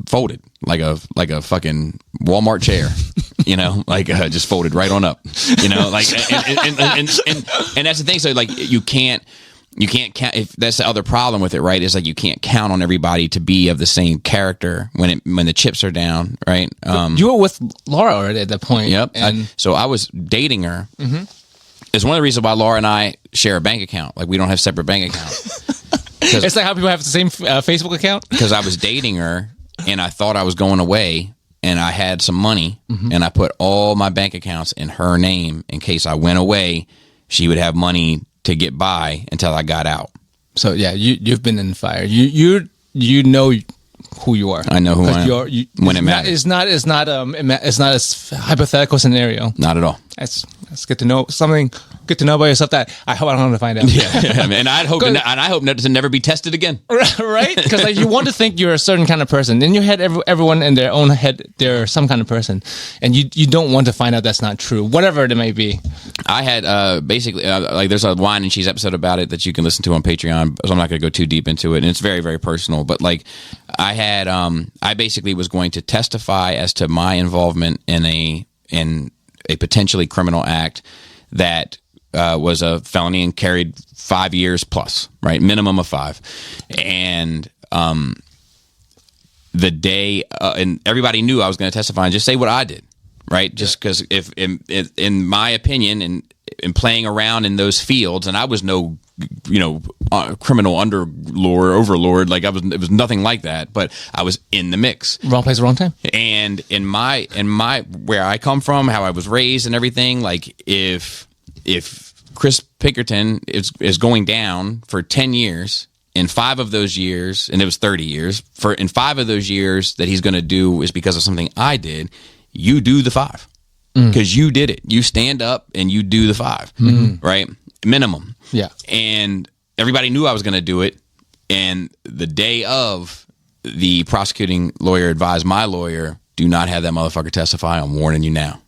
folded like a fucking Walmart chair, you know, like just folded right on up, you know, like and that's the thing. So like you can't count. If that's the other problem with it, right? Is like you can't count on everybody to be of the same character when the chips are down, right? You were with Laura already at that point. Yep. And So I was dating her. It's one of the reasons why Laura and I share a bank account. Like we don't have separate bank accounts. it's like how people have the same Facebook account. Because I was dating her and I thought I was going away and I had some money and I put all my bank accounts in her name in case I went away. She would have money to get by until I got out. So yeah, you've been in the fire. You know who you are. I know who I am. When it matters. It's not a hypothetical scenario. Not at all. That's good to know. Something good to know about yourself that I hope I don't have to find out. Yeah, and I hope to never be tested again. Right? Because like you want to think you're a certain kind of person. In your head, everyone in their own head, they're some kind of person, and you don't want to find out that's not true, whatever it may be. I had basically like there's a wine and cheese episode about it that you can listen to on Patreon. So I'm not going to go too deep into it, and it's very, very personal. But like I had, I basically was going to testify as to my involvement in a potentially criminal act that was a felony and carried 5 years plus, right? Minimum of 5. And the day, and everybody knew I was going to testify and just say what I did, right? Just because if in my opinion, and in playing around in those fields, and I was no, you know, criminal overlord, like it was nothing like that, but I was in the mix. Wrong place, wrong time. And in my where I come from, how I was raised and everything, like if Chris Pinkerton is going down for 10 years, in 5 of those years, and it was 30 years, in 5 of those years that he's going to do is because of something I did, you do the 5. Because you did it. You stand up and you do the 5, right? Minimum. Yeah. And everybody knew I was going to do it. And the day of, the prosecuting lawyer advised my lawyer, do not have that motherfucker testify. I'm warning you now.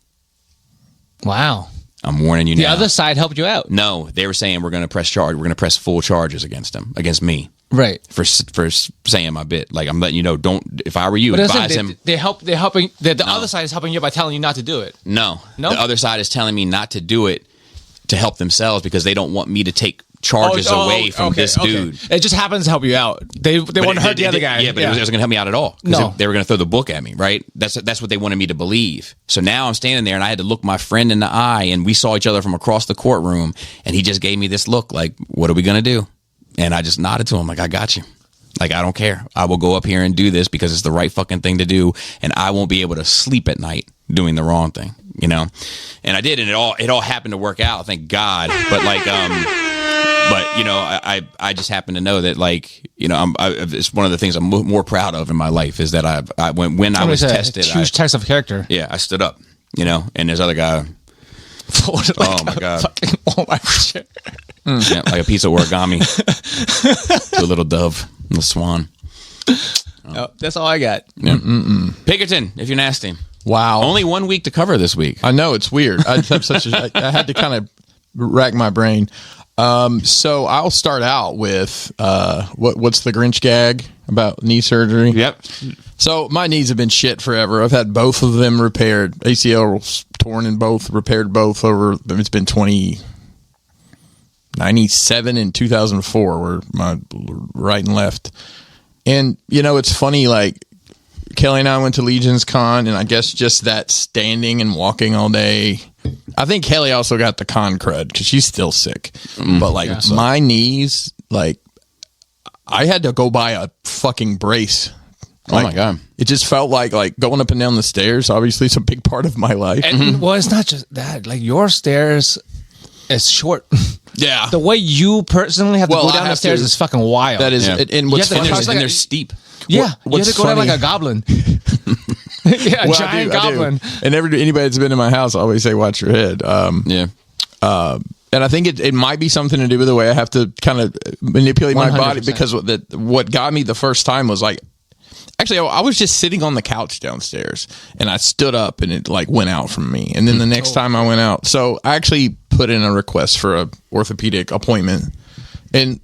Wow. I'm warning you now. The other side helped you out. No, they were saying we're going to press charge. We're going to press full charges against him, against me. Right. For saying my bit. Like, I'm letting you know, don't, if I were you, But advise him. They're helping, the other side is helping you by telling you not to do it. No. No? The other side is telling me not to do it to help themselves because they don't want me to take charges away from this dude. It just happens to help you out. They want to hurt the other guy. Yeah, but it wasn't going to help me out at all. No. They were going to throw the book at me, right? That's what they wanted me to believe. So now I'm standing there and I had to look my friend in the eye and we saw each other from across the courtroom and he just gave me this look like, what are we going to do? And I just nodded to him like, I got you. Like, I don't care. I will go up here and do this because it's the right fucking thing to do. And I won't be able to sleep at night doing the wrong thing, you know? And I did. And it all happened to work out. Thank God. But like, but you know, I just happen to know that, like, you know, it's one of the things I'm more proud of in my life is that when I was tested, huge test of character. Yeah, I stood up, you know, and this other guy, oh my God, yeah, like a piece of origami to a little dove, a little swan. Oh, that's all I got. Yeah. Pinkerton, if you're nasty. Wow. Only 1 week to cover this week. I know, it's weird. I had to kind of rack my brain. So I'll start out with what's the Grinch gag about knee surgery? Yep. So my knees have been shit forever. I've had both of them repaired. ACL torn in both, repaired both over. It's been 97 and 2004 were my right and left. And you know, it's funny. Like Kelly and I went to Legion's Con, and I guess just that standing and walking all day. I think Kelly also got the con crud because she's still sick. But like my knees, like I had to go buy a fucking brace. Oh my God. It just felt like going up and down the stairs. Obviously, it's a big part of my life. And well, it's not just that. Like your stairs is short. Yeah. The way you personally have to Well, go I down the have stairs to. is fucking wild. That is, Yeah. and what's You have to funny crouch is- like and a- they're steep. yeah. You what's have to go down funny- like a goblin. Yeah, a Well, I giant do, I do. goblin. And anybody that's been in my house, I always say, watch your head. Yeah. And I think it might be something to do with the way I have to kind of manipulate my body 100%. because what got me the first time was like, actually, I was just sitting on the couch downstairs and I stood up and it like went out from me. And then the next time I went out, so I actually put in a request for a orthopedic appointment. And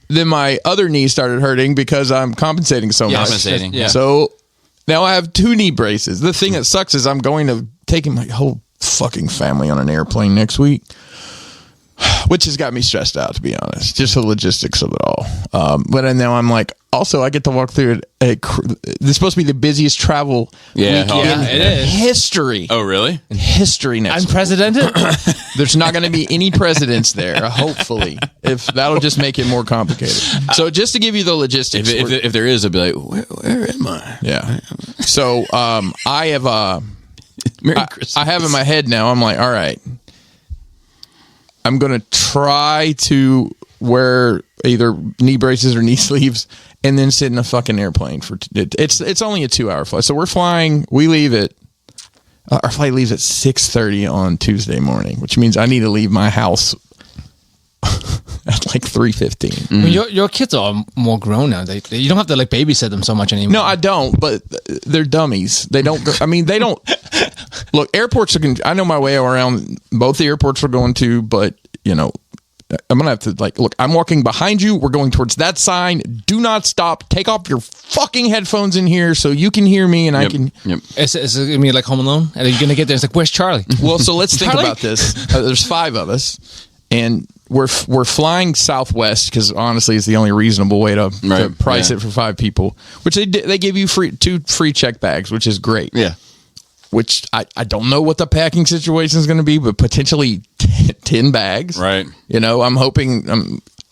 then my other knee started hurting because I'm compensating so much. Compensating. Yeah. So now I have 2 knee braces. The thing that sucks is I'm going to taking my whole fucking family on an airplane next week, which has got me stressed out, to be honest. Just the logistics of it all. But now I'm like, also I get to walk through this is supposed to be the busiest travel Yeah. weekend Yeah, it is. in history. Oh, really? In history next week. Unprecedented. There's not going to be any presidents there, hopefully. If that'll just make it more complicated. So just to give you the logistics. If there is, I'd be like, where am I? Yeah. So I have Merry Christmas. I have in my head now, I'm like, all right, I'm going to try to wear either knee braces or knee sleeves and then sit in a fucking airplane for it's only a 2-hour flight. So we leave at our flight leaves at 6:30 on Tuesday morning, which means I need to leave my house at like 3:15. I mean, your kids are more grown now. You don't have to like babysit them so much anymore. No, I don't, but they're dummies. They don't go, I mean, they don't look, airports are I know my way around both the airports we're going to, but you know, I'm going to have to like, look, I'm walking behind you. We're going towards that sign. Do not stop. Take off your fucking headphones in here so you can hear me and I can. Yep. Is it gonna be like Home Alone? And you're gonna get there. It's like, where's Charlie? Well, so let's think Charlie? about this. There's 5 of us and we're flying Southwest because honestly, it's the only reasonable way to Right, price yeah. it for 5 people, which they give you 2 free check bags, which is great. Yeah. Which I don't know what the packing situation is going to be, but potentially 10 bags. Right. You know, I'm hoping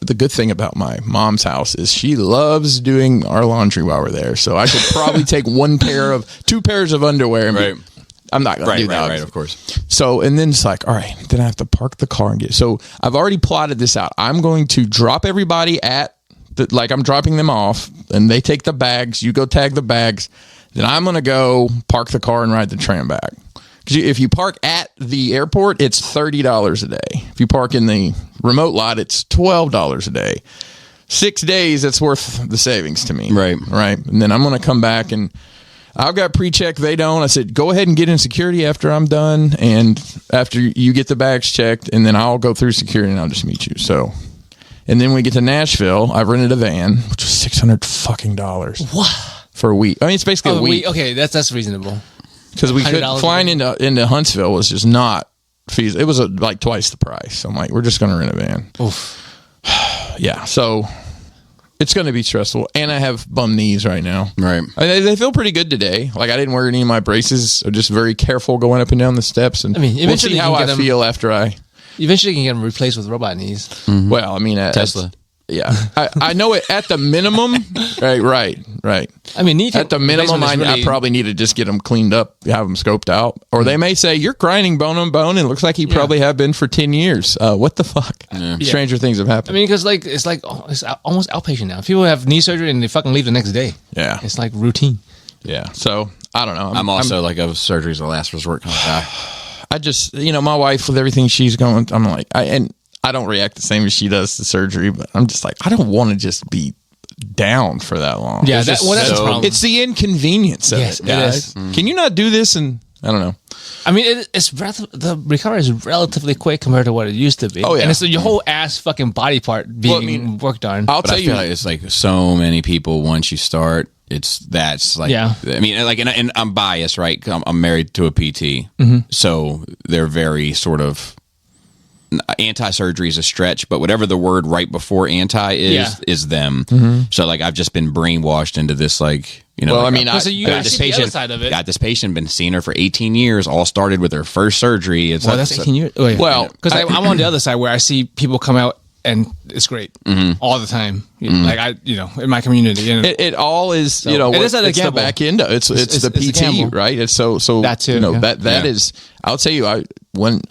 the good thing about my mom's house is she loves doing our laundry while we're there. So I could probably take 2 pairs of underwear. And Right. I'm not going to do that. Right, of course. So, and then it's like, all right, then I have to park the car and get. So I've already plotted this out. I'm going to drop everybody at I'm dropping them off and they take the bags. You go tag the bags. Then I'm going to go park the car and ride the tram back. Because if you park at the airport, it's $30 a day. If you park in the remote lot, it's $12 a day. 6 days, that's worth the savings to me. Right. Right. And then I'm going to come back and I've got pre-check. They don't. I said, go ahead and get in security after I'm done. And after you get the bags checked, and then I'll go through security and I'll just meet you. So, and then we get to Nashville. I've rented a van, which was $600 fucking dollars. What? For a week. I mean, it's basically a week. Okay, that's reasonable. Because we could $100 flying into Huntsville was just not feasible. It was like twice the price. So I'm like, we're just going to rent a van. Oof. Yeah. So it's going to be stressful, and I have bum knees right now. Right. I mean, they feel pretty good today. Like I didn't wear any of my braces. I'm just very careful going up and down the steps, and I mean, we'll eventually see you how can I get 'em- feel after I. Eventually, you can get them replaced with robot knees. Well, I mean, Tesla. Yeah, I know it at the minimum. Right. I mean, knee At the minimum, replacement is I really- probably need to just get them cleaned up, have them scoped out, or they may say you're grinding bone on bone, and it looks like you probably have been for 10 years. What the fuck? Stranger things have I happened. mean, because it's almost outpatient now. People have knee surgery and they fucking leave the next day. Yeah. It's like routine. Yeah. So I don't know. I'm also like a surgery's the last resort kind of guy. I just, my wife with everything she's going, I'm like, I don't react the same as she does to surgery, but I'm just like, I don't want to just be down for that long. Yeah, It's that's just the problem. It's the inconvenience of Yes, it, it guys. is. Can you not do this? And I don't know. I mean, the recovery is relatively quick compared to what it used to be. Oh, yeah. And it's your whole ass fucking body part being Well, I mean, worked on. I'll But tell I you, feel like it's like so many people once you start, that's like, Yeah. I mean, like, and I'm biased, right? 'Cause I'm married to a PT, so they're very sort of anti-surgery is a stretch, but whatever the word right before anti is Yeah. is them. So like I've just been brainwashed into this, like, You know, Well, like, I mean, Because you got see this the other patient. side of it. Got this patient. Been seeing her for 18 years. All started with her first surgery. It's Well, like- that's 18 years. Oh, yeah. Well, because I'm on the other side where I see people come out and it's great all the time. Like I, in my community, it all is, it is a it's the gamble. back end. It's the it's a PT, gamble. right? It's so That too, yeah. that is. I'll tell you, one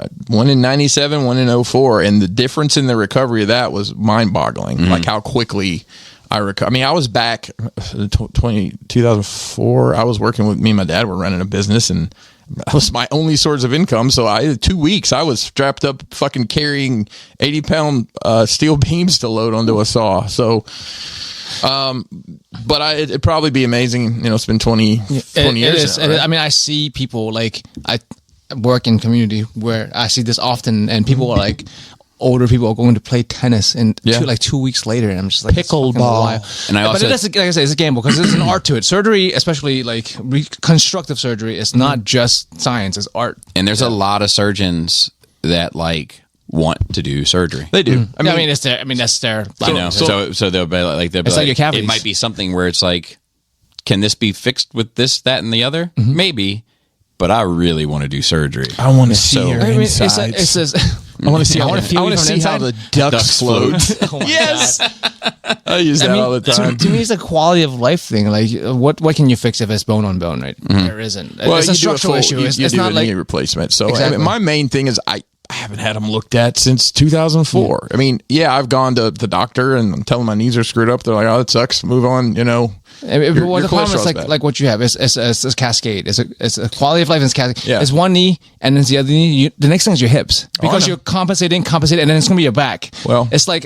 in 97, one in 04, and the difference in the recovery of that was mind boggling. Like how quickly I recover. I mean, I was back 2004. I was working with me and my dad were running a business, and that was my only source of income. So 2 weeks I was strapped up fucking carrying 80-pound steel beams to load onto a saw. So but it'd probably be amazing. It's been 20 years It is. now, right? I mean, I see people like I work in community where I see this often, and people are like. Older people are going to play tennis, and Yeah. 2 weeks later, and I'm just like that's fucking Pickleball. wild. And I but also- it is, like I said, it's a gamble because there's an art to it. Surgery, especially like reconstructive surgery, is not just science; it's art. and there's a lot of surgeons that like want to do surgery. They do. I mean, it's their. I mean, that's their. You know, so they'll be like, It's like your cavities. it might be something where it's like, can this be fixed with this, that, and the other? Maybe, but I really want to do surgery. I want to see your I mean, insides. it's just. I want to see. I wanna feel you from see how the inside. ducks float. Oh my Yes, God. I use that I mean, all the time. To me, it's a quality of life thing. Like, what can you fix if it's bone on bone? Right? There isn't. Well, It's a you do structural issue. You, It's you do not a like knee replacement. So I Exactly. mean, my main thing is I haven't had them looked at since 2004. I mean, yeah, I've gone to the doctor and I'm telling my knees are screwed up. They're like, oh, that sucks. Move on. Well, your the problem is cholesterol's bad. like what you have. It's a cascade. It's a quality of life. It's cascade. Yeah. It's one knee, and then it's the other knee. The next thing is your hips because know. you're compensating, and then it's gonna be your back. Well- it's like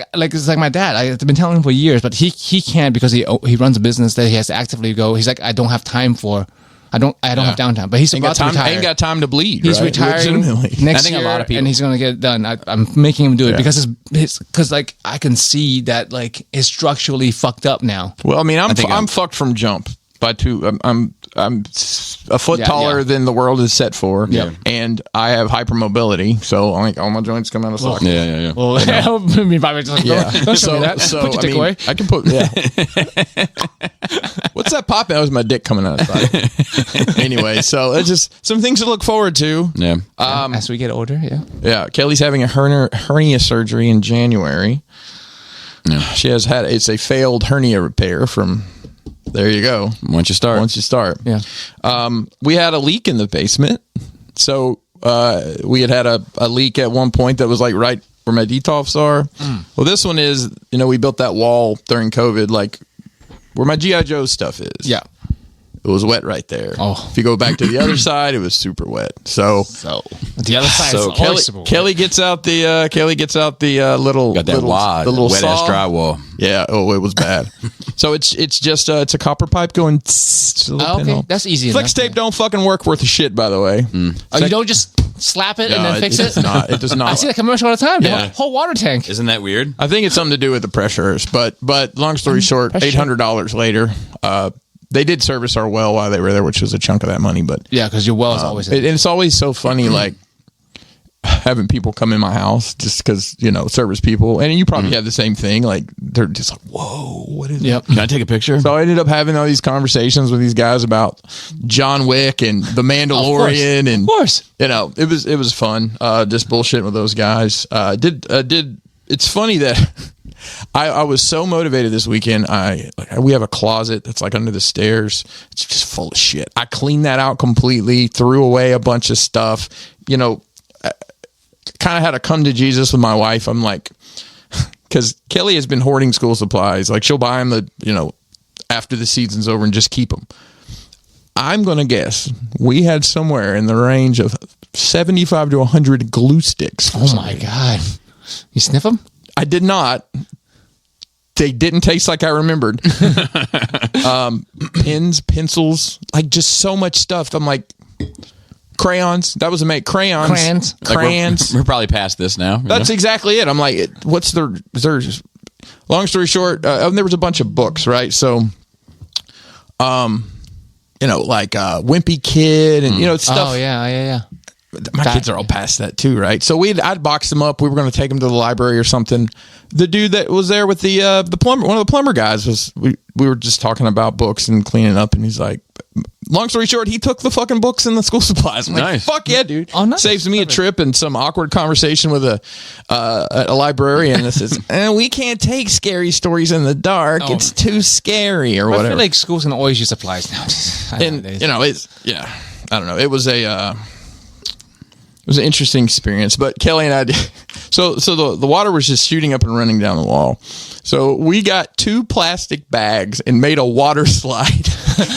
my dad. I've been telling him for years, but he can't because he runs a business that he has to actively go. He's like, I don't have time for. I don't have downtime. But he's Ain't about got time. to retire. Ain't got time to bleed. He's right? retiring Legitimately. next I think a year, lot of people- and he's gonna get it done. I'm making him do it Yeah. because because like I can see that like it's structurally fucked up now. Well, I mean, I'm think I'm- fucked from jump by two. I'm a foot Yeah, taller yeah. than the world is set for. Yeah. And I have hypermobility, so like all my joints come out of socket. Yeah. Well, I mean, by the way, don't show me that. Put your dick away. I can put. Yeah. What's that pop? That was my dick coming out. Anyway, so it's just some things to look forward to. Yeah. As we get older, yeah. Yeah, Kelly's having a hernia surgery in January. Yeah. She has had it's a failed hernia repair from. There you go. Once you start. Once you start, Yeah. we had a leak in the basement. So we had a leak at one point that was like right where my detolfs are. Well, this one is, we built that wall during COVID, like where my G.I. Joe stuff is. Yeah. It was wet right there. Oh. If you go back to the other side, it was super wet. So So the other side so is Kelly, always super wet. Kelly gets out the little Got that little, wad, the little wet ass saw. drywall. Yeah. Oh, it was bad. So it's just it's a copper pipe going. Tss, a little Oh, okay, pinhole. that's easy Flex enough. tape don't fucking work worth a shit, by the way. Oh, you don't just slap it and No, then fix does it? not. It does not. I see that commercial all the time. Yeah. The whole water tank. Isn't that weird? I think it's something to do with the pressures, but long story short, pressure. $800 later, they did service our well while they were there, which was a chunk of that money. But Yeah, because your well is always. it's always so funny, like having people come in my house just because service people, and you probably have the same thing. Like they're just like, "Whoa, what is?" Yep. Can I take a picture? So I ended up having all these conversations with these guys about John Wick and The Mandalorian, and Of course. it was fun. Just bullshitting with those guys. It's funny that I was so motivated this weekend. We have a closet that's like under the stairs. It's just full of shit. I cleaned that out completely, threw away a bunch of stuff. Kind of had a come to Jesus with my wife. I'm like, because Kelly has been hoarding school supplies. Like she'll buy them after the season's over and just keep them. I'm going to guess we had somewhere in the range of 75 to 100 glue sticks. for Oh some my reason. God. You sniff them? I did not. They didn't taste like I remembered. Pens, pencils, like just so much stuff. I'm like, crayons. That was a mate. Crayons. Crayons. Like, Crayons. we're probably past this now. you That's know? exactly it. I'm like, long story short, there was a bunch of books, right? So, like Wimpy Kid and, stuff. Oh, yeah. My kids are all past that too, right? So I'd box them up. We were going to take them to the library or something. The dude that was there with the plumber, one of the plumber guys, we were just talking about books and cleaning up, and he's like, long story short, he took the fucking books and the school supplies. I'm like, Nice. fuck yeah, dude. Oh, nice. Saves me a trip and some awkward conversation with a librarian that says, we can't take scary stories in the dark. Oh. It's too scary or I whatever. feel like schools can always use supplies nowadays. And I don't know. It was an interesting experience, but Kelly and I did. So the water was just shooting up and running down the wall. So we got 2 plastic bags and made a water slide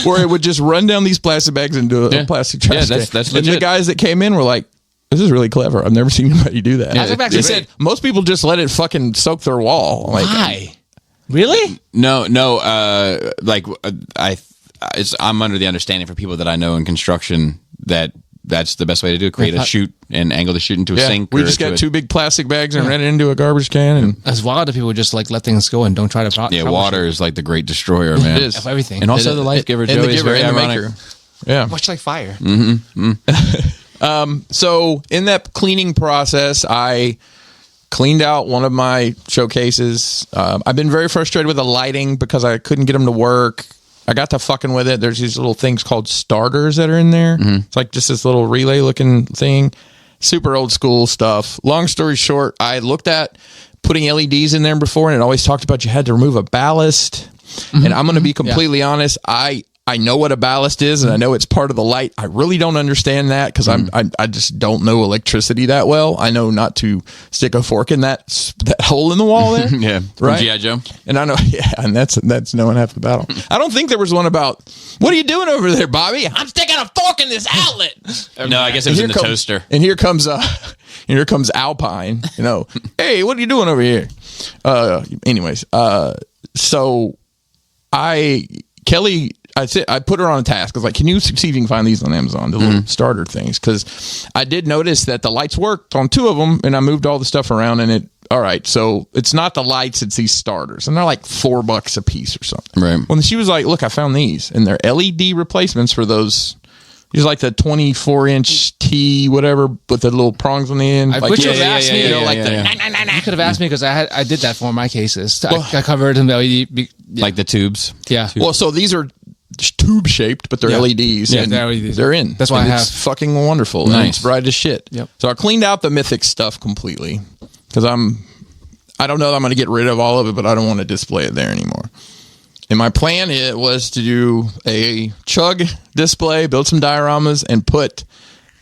where it would just run down these plastic bags into a plastic trash can. that's And the legit. guys that came in were like, this is really clever. I've never seen anybody do that. Yeah, They said most people just let it fucking soak their wall. Like, Why? Really? No. I'm under the understanding for people that I know in construction that's the best way to do it. Create a chute and angle the chute into a sink. we or just to got a- 2 big plastic bags and ran it into a garbage can. And As wild if people just like let things go and don't try to. Yeah, water is like the great destroyer, man. it is. of everything. And also the life giver, and Joey, the is giver very and the ironic. maker. Yeah. much like fire. So in that cleaning process, I cleaned out one of my showcases. I've been very frustrated with the lighting because I couldn't get them to work. I got to fucking with it. There's these little things called starters that are in there. It's like just this little relay looking thing. Super old school stuff. Long story short, I looked at putting LEDs in there before, and it always talked about you had to remove a ballast. And I'm going to be completely honest. I know what a ballast is, and I know it's part of the light. I really don't understand that because I just don't know electricity that well. I know not to stick a fork in that hole in the wall there. Yeah, from Right. G.I. Joe. And I know, and that's knowing half the battle. I don't think there was one about, what are you doing over there, Bobby? I'm sticking a fork in this outlet. No, I guess it was in the toaster. And here comes Alpine. Hey, what are you doing over here? So Kelly. I put her on a task. I was like, can you see if you can find these on Amazon, the little starter things? Because I did notice that the lights worked on 2 of them, and I moved all the stuff around, and all right, so it's not the lights, it's these starters. And they're like $4 a piece or something. Right. When she was like, look, I found these. And they're LED replacements for those. These like the 24-inch T, whatever, with the little prongs on the end. I like, wish you had asked me, yeah. You could have asked me because I did that for my cases. I covered them LED. Like the tubes. Yeah. Well, so these are tube shaped, but they're Yeah. LEDs. Yeah, and they're LEDs. They're in. That's why And I it's have. fucking wonderful. And Nice. it's bright as shit. Yep. So I cleaned out the Mythic stuff completely because I don't know that I'm going to get rid of all of it, but I don't want to display it there anymore. And my plan was to do a chug display, build some dioramas, and put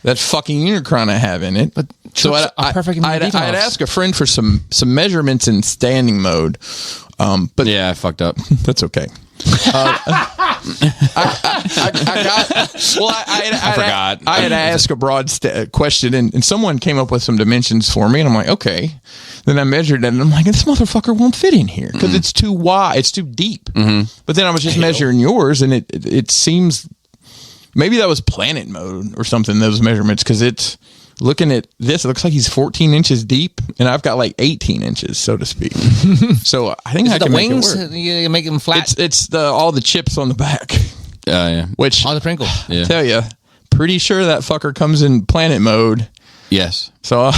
that fucking Unicron I have in it. But so chugs are perfect in the I'd details. ask a friend for some measurements in standing mode. But Yeah, I fucked up. that's okay. I forgot. I had asked a broad question, and someone came up with some dimensions for me, and I'm like, okay. Then I measured it, and I'm like, this motherfucker won't fit in here because it's too wide, it's too deep. But then I was just measuring yours, and it seems maybe that was planet mode or something. Those measurements, because it's looking at this, it looks like he's 14 inches deep, and I've got like 18 inches, so to speak. So I think I The can make it wings, work. you make them flat. It's all the chips on the back, Yeah. which All the Pringles. Yeah. tell you, pretty sure that fucker comes in planet mode. Yes. So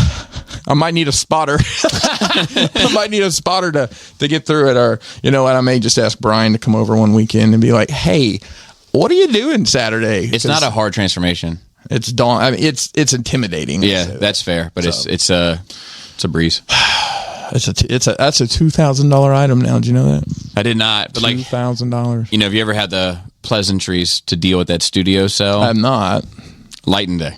I might need a spotter. I might need a spotter to get through it, or and I may just ask Brian to come over one weekend and be like, "Hey, what are you doing Saturday?" It's not a hard transformation. It's dawn. I mean, it's intimidating. Yeah, that's fair, but it's a breeze. that's a $2,000 item now. Did you know that? I did not, but like $2,000. have you ever had the pleasantries to deal with that studio cell? I'm not. Night and day.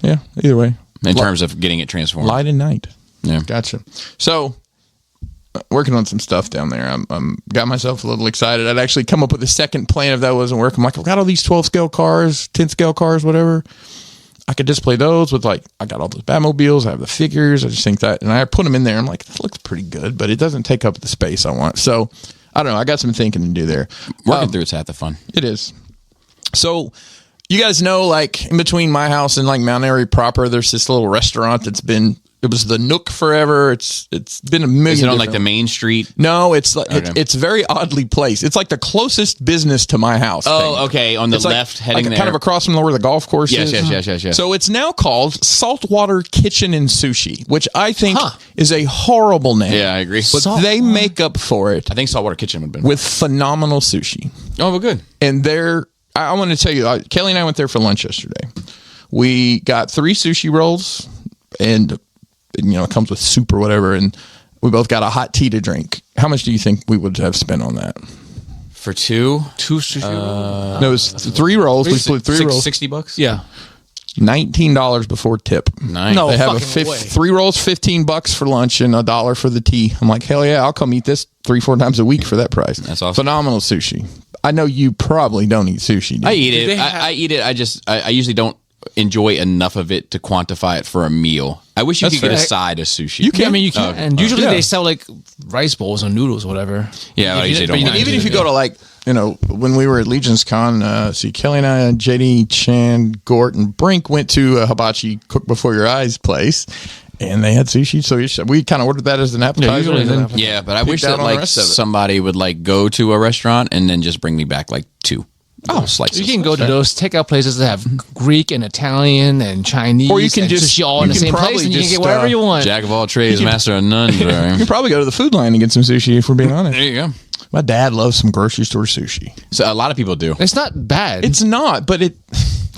Yeah. Either way, In terms of getting it transformed. light and night. Yeah. Gotcha. So, working on some stuff down there. I'm got myself a little excited. I'd actually come up with a second plan if that wasn't working. I'm like, I've got all these 12 scale cars, 10 scale cars, whatever. I could display those with I got all those Batmobiles. I have the figures. I just think that, and I put them in there. I'm like, this looks pretty good, but it doesn't take up the space I want. So, I don't know. I got some thinking to do there. Working through it's half the fun. It is. So, you guys know, in between my house and Mount Airy proper, there's this little restaurant that's been It was the Nook forever. It's been a million. Is it on like different- the main street? No, it's like Okay. it's very oddly placed. It's like the closest business to my house. Oh, thing. okay. On the It's like- left, heading like there. kind of across from where the golf course Yes, is. yes. So it's now called Saltwater Kitchen and Sushi, which I think Huh. is a horrible name. Yeah, I agree. But they make up for it I think Saltwater Kitchen would have been. with phenomenal sushi. Oh, well, good. And I want to tell you, Kelly and I went there for lunch yesterday. We got 3 sushi rolls, and it comes with soup or whatever, and we both got a hot tea to drink. How much do you think we would have spent on that? For two? Two sushi rolls? No, it was 3 rolls. We split 3 rolls. $60? Yeah. $19 before tip. Nice. No. They have fucking way. 3 rolls, $15 for lunch, and $1 for the tea. I'm like, hell yeah, I'll come eat this 3-4 times a week for that price. That's awesome. Phenomenal sushi. I know you probably don't eat sushi. Do I you? eat it. they have- I eat it. I usually don't enjoy enough of it to quantify it for a meal. I wish you That's could get a fair. side of sushi. You can. I mean, you can. Oh, and usually yeah. they sell like rice bowls or noodles or whatever. Yeah, I usually don't But want And to even do if you it, go to like, when we were at Legion's Con, see, Kelly and I, JD, Chan, Gort, and Brink went to a hibachi Cook Before Your Eyes place, and they had sushi. So we kind of ordered that as an appetizer. usually and they then- have- Yeah, but I Picked wish out that on the like rest of it. somebody would like go to a restaurant and then just bring me back like 2 slices. You can go to those takeout places that have Greek and Italian and Chinese, Or you can and just- sushi all in you the can same place, probably and you can just, get whatever you want. Jack of all trades, master of none. You Right? can probably go to the food line and get some sushi if we're being honest. There you go. My dad loves some grocery store sushi. So a lot of people do. It's not bad. It's not, but it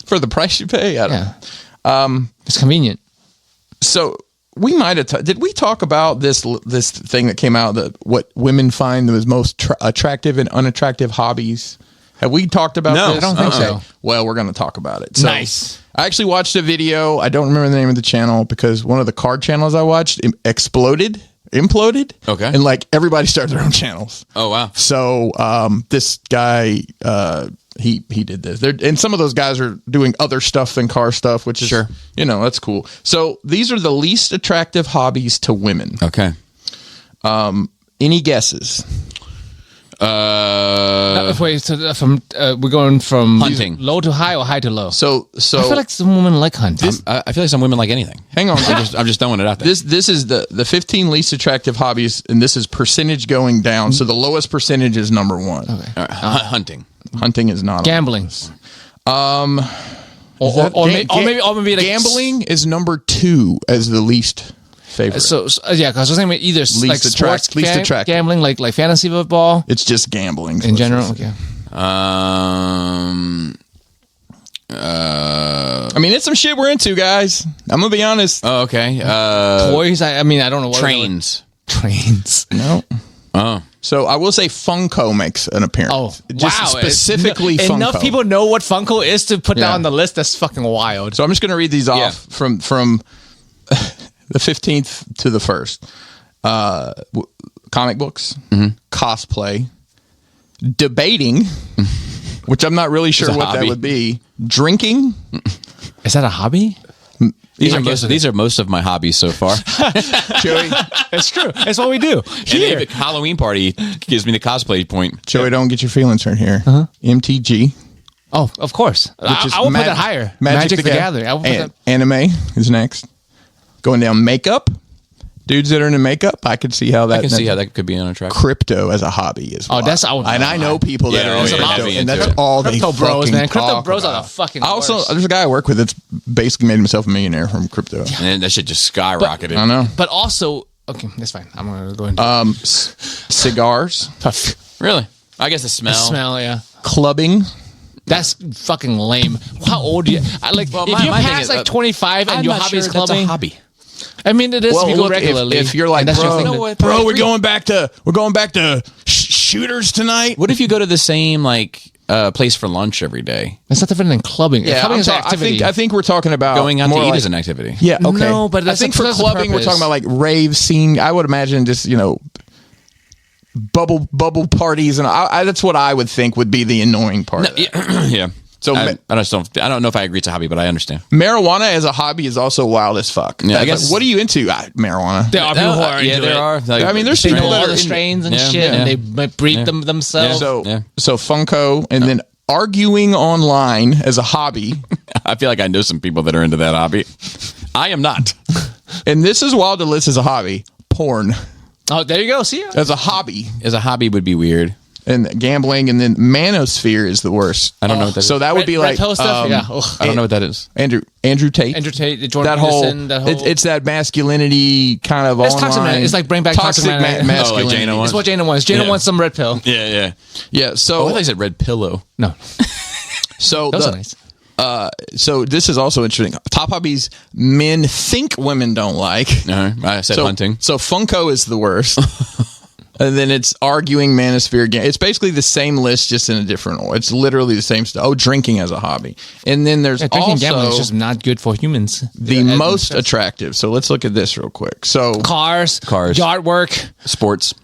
for the price you pay, I don't yeah. It's convenient. So we might have. Did we talk about this thing that came out, that what women find the most attractive and unattractive hobbies? Have we talked about No, this? I don't think so. Well, we're going to talk about it. So, Nice. I actually watched a video. I don't remember the name of the channel because one of the card channels I watched imploded. Okay. And like everybody started their own channels. Oh wow. So this guy, he did this. And some of those guys are doing other stuff than car stuff, which is, Sure. that's cool. So these are the least attractive hobbies to women. Okay. Any guesses? Wait, so we're going from Hunting. low to high or high to low. So I feel like some women like hunting. I feel like some women like anything. hang on. I'm just throwing it out there. This is the 15 least attractive hobbies, and this is percentage going down. So the lowest percentage is number 1. All right, hunting. Hunting is not on. Gambling. Or Ga- maybe like gambling is number 2 as the least favorite. So yeah, because I was thinking either like sports least attractive. gambling, like fantasy football It's just gambling in general. Okay. Uh, I mean, it's some shit we're into, guys. I'm gonna be honest. oh, okay. Toys. I mean, I don't know what Trains. Trains. No. Oh. So I will say Funko makes an appearance. Oh, just wow. specifically Funko. Enough people know what Funko is to put Yeah. that on the list. That's fucking wild. So I'm just gonna read these off Yeah. from the 15th to the 1st. Comic books, cosplay, debating, which I'm not really sure It's a what that hobby. would be. Drinking. Is that a hobby? These I are guess most. it These are most of my hobbies so far. Joey, It's true. That's what we do. And Here. the Halloween party gives me the cosplay point. Joey, don't get your feelings hurt here. MTG, Oh, of course. which is I will Mag- put that higher. Magic the Gathering. I will put And that. anime is next. Going down makeup. Dudes that are into makeup, I could see how that. I can see how that could be unattractive. crypto as a hobby is. Oh, that's and I know people that Yeah, are oh, into yeah, crypto, heavy and into that's it. all Crypto they bros, fucking man. Crypto talk bros are about. the fucking I also, worst. there's a guy I work with that's basically made himself a millionaire from crypto. And then that shit just skyrocketed. I know. But also, okay, that's fine. I'm gonna go into Cigars, Really? I guess the smell. smell. Yeah, clubbing. that's fucking lame. How old are you? If my you're thing past is, like 25 and I'm your not hobby sure is that's a clubbing, hobby. I mean, it is if you go look, regularly. if you're like, and that's your bro, thing know to- what? bro, we're going back to shooters tonight. What if you go to the same place for lunch every day? That's not different than clubbing. Yeah, clubbing is an I activity. think we're talking about Going out to more eat like- is an activity. Yeah, okay. No, but I that's think a- for that's a clubbing, we're purpose. talking about like rave scene. I would imagine just bubble parties, and that's what I would think would be the annoying part. of that. Yeah. So I don't know if I agree it's a hobby, but I understand. marijuana as a hobby is also wild as fuck. Yeah, I Like, guess- what are you into? Marijuana. there are people who are yeah, into there it. are. Like, I mean, there's They people know that all are the in- strains and Yeah, shit, yeah. and they might breed them themselves. So Yeah. so Funko, and then arguing online as a hobby. I feel like I know some people that are into that hobby. I am not. and this is wild to list as a hobby. Porn Oh, there you go. See ya. as a hobby, As a hobby would be weird. and gambling, and then Manosphere is the worst. I don't know what that is. So that would be Red like pill stuff. Yeah. Ugh. I don't know what that is. Andrew Tate. Andrew Tate, Jordan That whole, Peterson, it's that masculinity kind of It's online. toxic man. It's like bring back toxic man. masculinity. Oh, like Jana wants? It's what Jana wants. Jana Yeah. wants some red pill. Yeah, yeah. Yeah. Oh, So I thought you said red pillow. No, so those are nice. So this is also interesting. Top hobbies men think women don't like. I said So, hunting. So Funko is the worst. And then it's arguing, Manosphere, game. It's basically the same list, just in a different order. It's literally the same stuff. Oh, drinking as a hobby. And then there's Drinking and gambling is also just not good for humans. the most attractive. So let's look at this real quick. So Cars, Cars. yard work. Sports.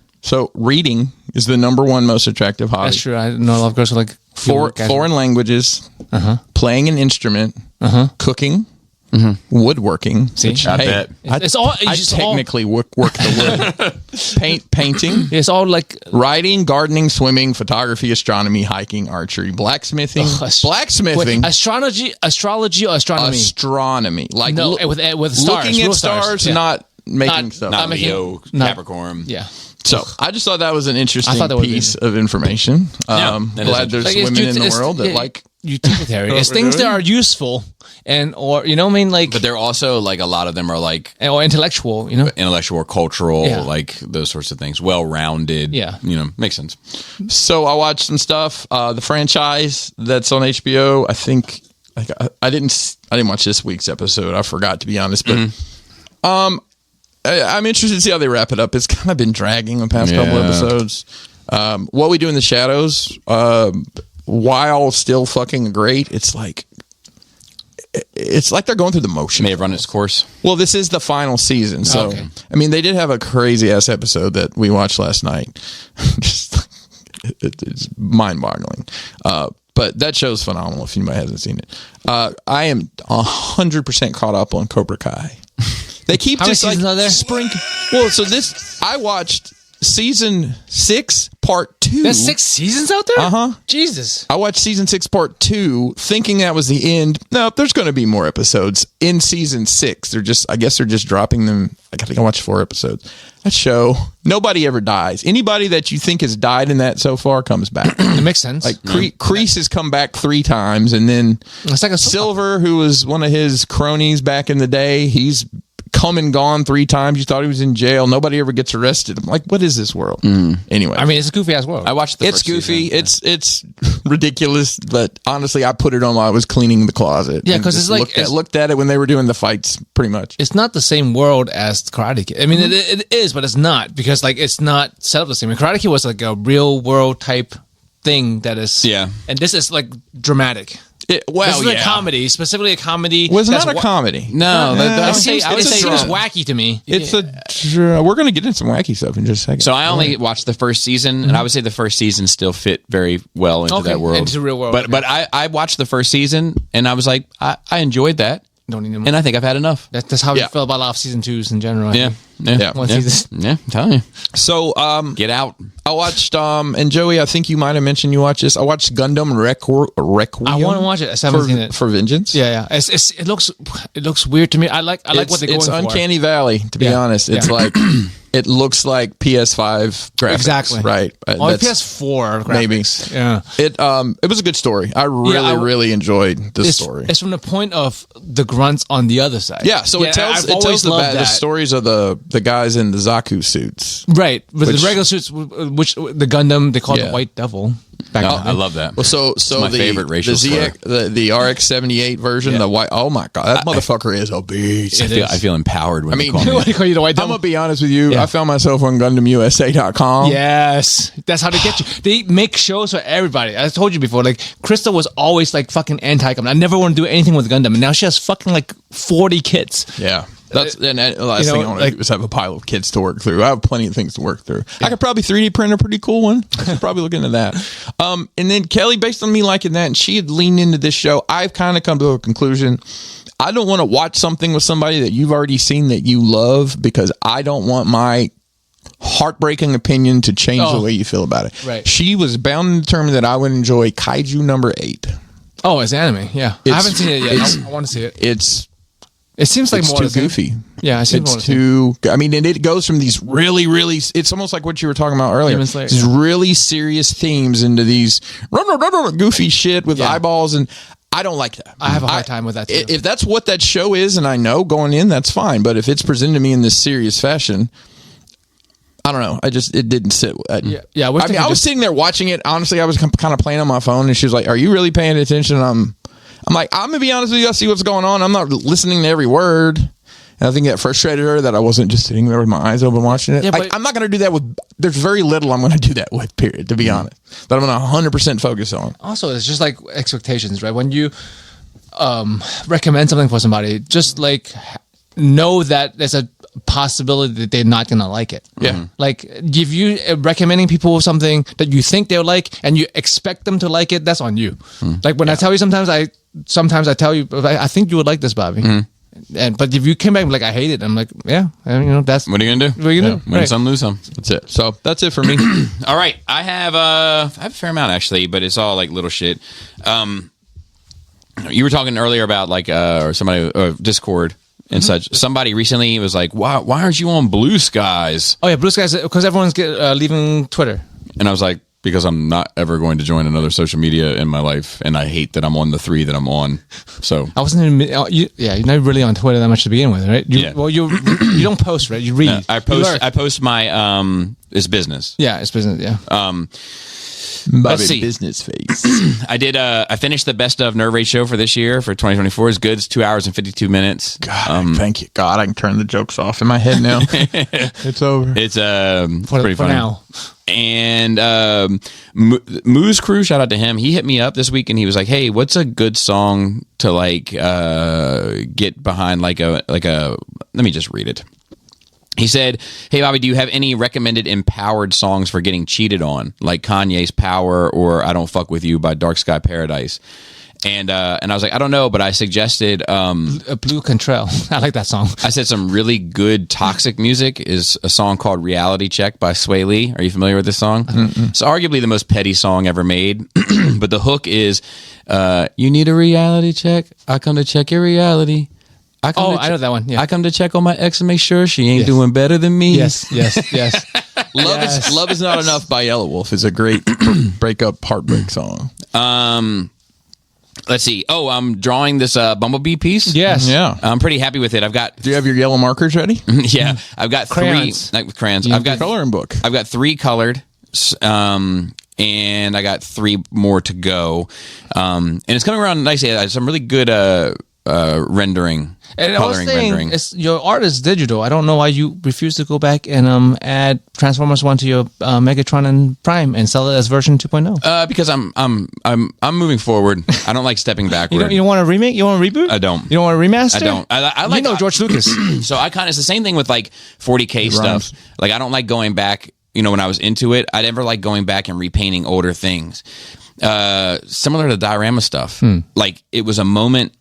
reading is the number one most attractive hobby. That's true. I know a lot of girls who like Foreign languages, playing an instrument, cooking, woodworking. See? which, I hey, bet. It's all. I It's just all. technically work the wood. Painting, It's all like writing, gardening, swimming, photography, astronomy, hiking, archery, blacksmithing, blacksmithing, wait, astrology, or astronomy. astronomy. Like No, with stars, looking real at stars, yeah. not making Not- stuff. Not making- Leo, not- Capricorn. Yeah. So I just thought that was an interesting thought that would be- piece of information. that is Glad there's Like, it's women in the it's- world that yeah, like. utilitarian. It's things that are useful or you know what I mean, like But they're also like a lot of them are like or intellectual. You know. intellectual, cultural, Yeah. like those sorts of things. Well-rounded. Yeah. Makes sense. So I watched some stuff. The franchise that's on HBO. I think like I didn't watch this week's episode. I forgot, to be honest. But I'm interested to see how they wrap it up. It's kind of been dragging the past couple Yeah. episodes. What We Do in the Shadows, while still fucking great, it's like they're going through the motion. May have run its course. Well, this is the final season, so Okay. I mean, they did have a crazy ass episode that we watched last night. Just it's mind-boggling. But that show's phenomenal. If anybody hasn't seen it, I am 100% caught up on Cobra Kai. They keep How many just like seasons are there? Well, so I watched season 6, part 2. There's 6 seasons out there. Uh-huh. Jesus. I watched season 6, part 2, thinking that was the end. No, there's going to be more episodes in season 6. I guess they're just dropping them. I think I watched 4 episodes. That show, nobody ever dies. Anybody that you think has died in that so far comes back. It makes sense. Like Kreese has come back 3 times, and then it's like a Silver, who was one of his cronies back in the day, he's come and gone 3 times. You thought he was in jail. Nobody ever gets arrested. I'm like, what is this world? Anyway, I mean, it's a goofy ass world. I watched the it's first goofy. season. It's ridiculous. But honestly, I put it on while I was cleaning the closet. Yeah, and 'cause just it's like- looked at it when they were doing the fights. Pretty much. It's not the same world as Karate Kid. I mean, it is, but it's not because like it's not set up the same. I mean, Karate Kid was like a real world type thing that is. Yeah. And this is like dramatic. This is a comedy, specifically a comedy. Was that's not a comedy. No, It that- seems, I would it say seems drama. wacky to me. It's we're going to get into some wacky stuff in just a second. So I only watched the first season, and I would say the first season still fit very well into Okay, that world, into the real world, But okay. but I watched the first season, and I was like, I enjoyed that, Don't need them. and I think I've had enough. That's how Yeah. I feel about a lot of season 2s in general. I Yeah, think. yeah, One yeah. season. Yeah, I'm telling you, So get out. I watched and Joey, I think you might have mentioned you watched this. I watched Gundam Requiem. I want to watch it. I haven't seen it. for Vengeance. Yeah. It looks weird to me. I like what they're going It's for. Uncanny Valley, to be Yeah. honest. It's Yeah. like it looks like PS5 graphics. Exactly. Right. Or That's- PS4 graphics. maybe. Yeah. It was a good story. I really enjoyed the story. It's from the point of the grunts on the other side. Yeah, so it tells I've always the loved that. stories of the guys in the Zaku suits. Right, with Which- the regular suits, which the Gundam they call it Yeah. the White Devil. Back Oh, then. I love that. Well, so my the favorite racial the RX-78 version, the white. Oh my god, that motherfucker is a beast. I feel empowered when I you mean, call me. What do you call you the White I'm Devil? gonna be honest with you. Yeah. I found myself on GundamUSA.com. Yes, that's how they get you. They make shows for everybody. I told you before. Like Crystal was always like fucking anti-Gundam. I never want to do anything with Gundam, and now she has fucking like 40 kits. Yeah. That's and the last you know, thing I want to like- do is have a pile of kids to work through. I have plenty of things to work through. I could probably 3D print a pretty cool one. I should probably look into that. And then Kelly, based on me liking that, and she had leaned into this show, I've kind of come to a conclusion. I don't want to watch something with somebody that you've already seen that you love because I don't want my heartbreaking opinion to change the Oh. way you feel about it. Right. She was bound and determined that I would enjoy Kaiju number 8. Oh, it's anime. Yeah, I It's- haven't seen it yet. it's- I want to see it. It seems like It's more too the same. goofy. Yeah, it seems more It's the same. too. I mean, and it goes from these really, really. It's almost like what you were talking about earlier. Demon Slayer, These yeah. really serious themes into these goofy shit with Yeah. eyeballs, and I don't like that. I have a hard time with that, too. If that's what that show is, and I know going in, that's fine. But if it's presented to me in this serious fashion, I don't know. It didn't sit. Yeah, we're I mean, thinking I was just- sitting there watching it. Honestly, I was kind of playing on my phone, and she was like, "Are you really paying attention?" And I'm like, I'm gonna be honest with you. I see what's going on. I'm not listening to every word. And I think that frustrated her that I wasn't just sitting there with my eyes open watching it. Yeah, but- I'm not going to do that with. There's very little I'm going to do that with. Period. To be honest, that I'm going to 100% focus on. Also, it's just like expectations, right? When you recommend something for somebody, just like know that there's a possibility that they're not gonna like it. Yeah. Like if you recommending people something that you think they'll like and you expect them to like it, that's on you. Like when I tell you, sometimes I tell you, I think you would like this, Bobby. But if you came back and like I hate it, I'm like, yeah, and, that's What are you gonna do? what are you gonna do? Win Right. some, lose some. That's it. So that's it for me. All right, I have a fair amount actually, but it's all like little shit. You were talking earlier about like or somebody Discord and such. Somebody recently was like, "Why aren't you on Blue Skies?" Oh yeah, Blue Skies, because everyone's leaving Twitter. And I was like, "Because I'm not ever going to join another social media in my life, and I hate that I'm on the 3 that I'm on." So I wasn't even. You're not really on Twitter that much to begin with, right? Yeah. Well, you don't post, right? You read. I You post. learn. I post my it's business. Yeah, it's business. Yeah. Bobby see. business face. I did. I finished the best of Nerve Rage show for this year for 2024. It's good. It's 2 hours and 52 minutes. God, thank you, God. I can turn the jokes off in my head now. It's over. It's for, pretty for funny. now. And Moose Crew, shout out to him. He hit me up this week and he was like, "Hey, what's a good song to like get behind? Like a let me just read it." He said, "Hey Bobby, do you have any recommended empowered songs for getting cheated on, like Kanye's Power or I Don't Fuck With You by Dark Sky Paradise?" And I was like, "I don't know," but I suggested Blue Contrail. I like that song. I said some really good toxic music is a song called Reality Check by Sway Lee. Are you familiar with this song? It's arguably the most petty song ever made, but the hook is, "You need a reality check. I come to check your reality. I know that one. Yeah. I come to check on my ex and make sure she ain't Yes. doing better than me." Yes. Love is Not Enough by Yellow Wolf is a great breakup heartbreak song. Let's see. Oh, I'm drawing this Bumblebee piece. Yes. Yeah. I'm pretty happy with it. I've got, Do you have your yellow markers ready? yeah, I've got Crayons. 3, like with crayons. I've got Coloring book. I've got 3 colored, and I got 3 more to go. And it's coming around nicely. Some really good rendering, And I was coloring saying, rendering. your art is digital. I don't know why you refuse to go back and add Transformers 1 to your Megatron and Prime and sell it as version 2.0. Because I'm moving forward. I don't like stepping backward. You don't want to remake? You want to reboot? I don't. You don't want to remaster? I don't. I like George Lucas. So I kind of, it's the same thing with like 40K rhymes. stuff. Like I don't like going back, when I was into it, I never like going back and repainting older things. Similar to diorama stuff. Like it was a moment,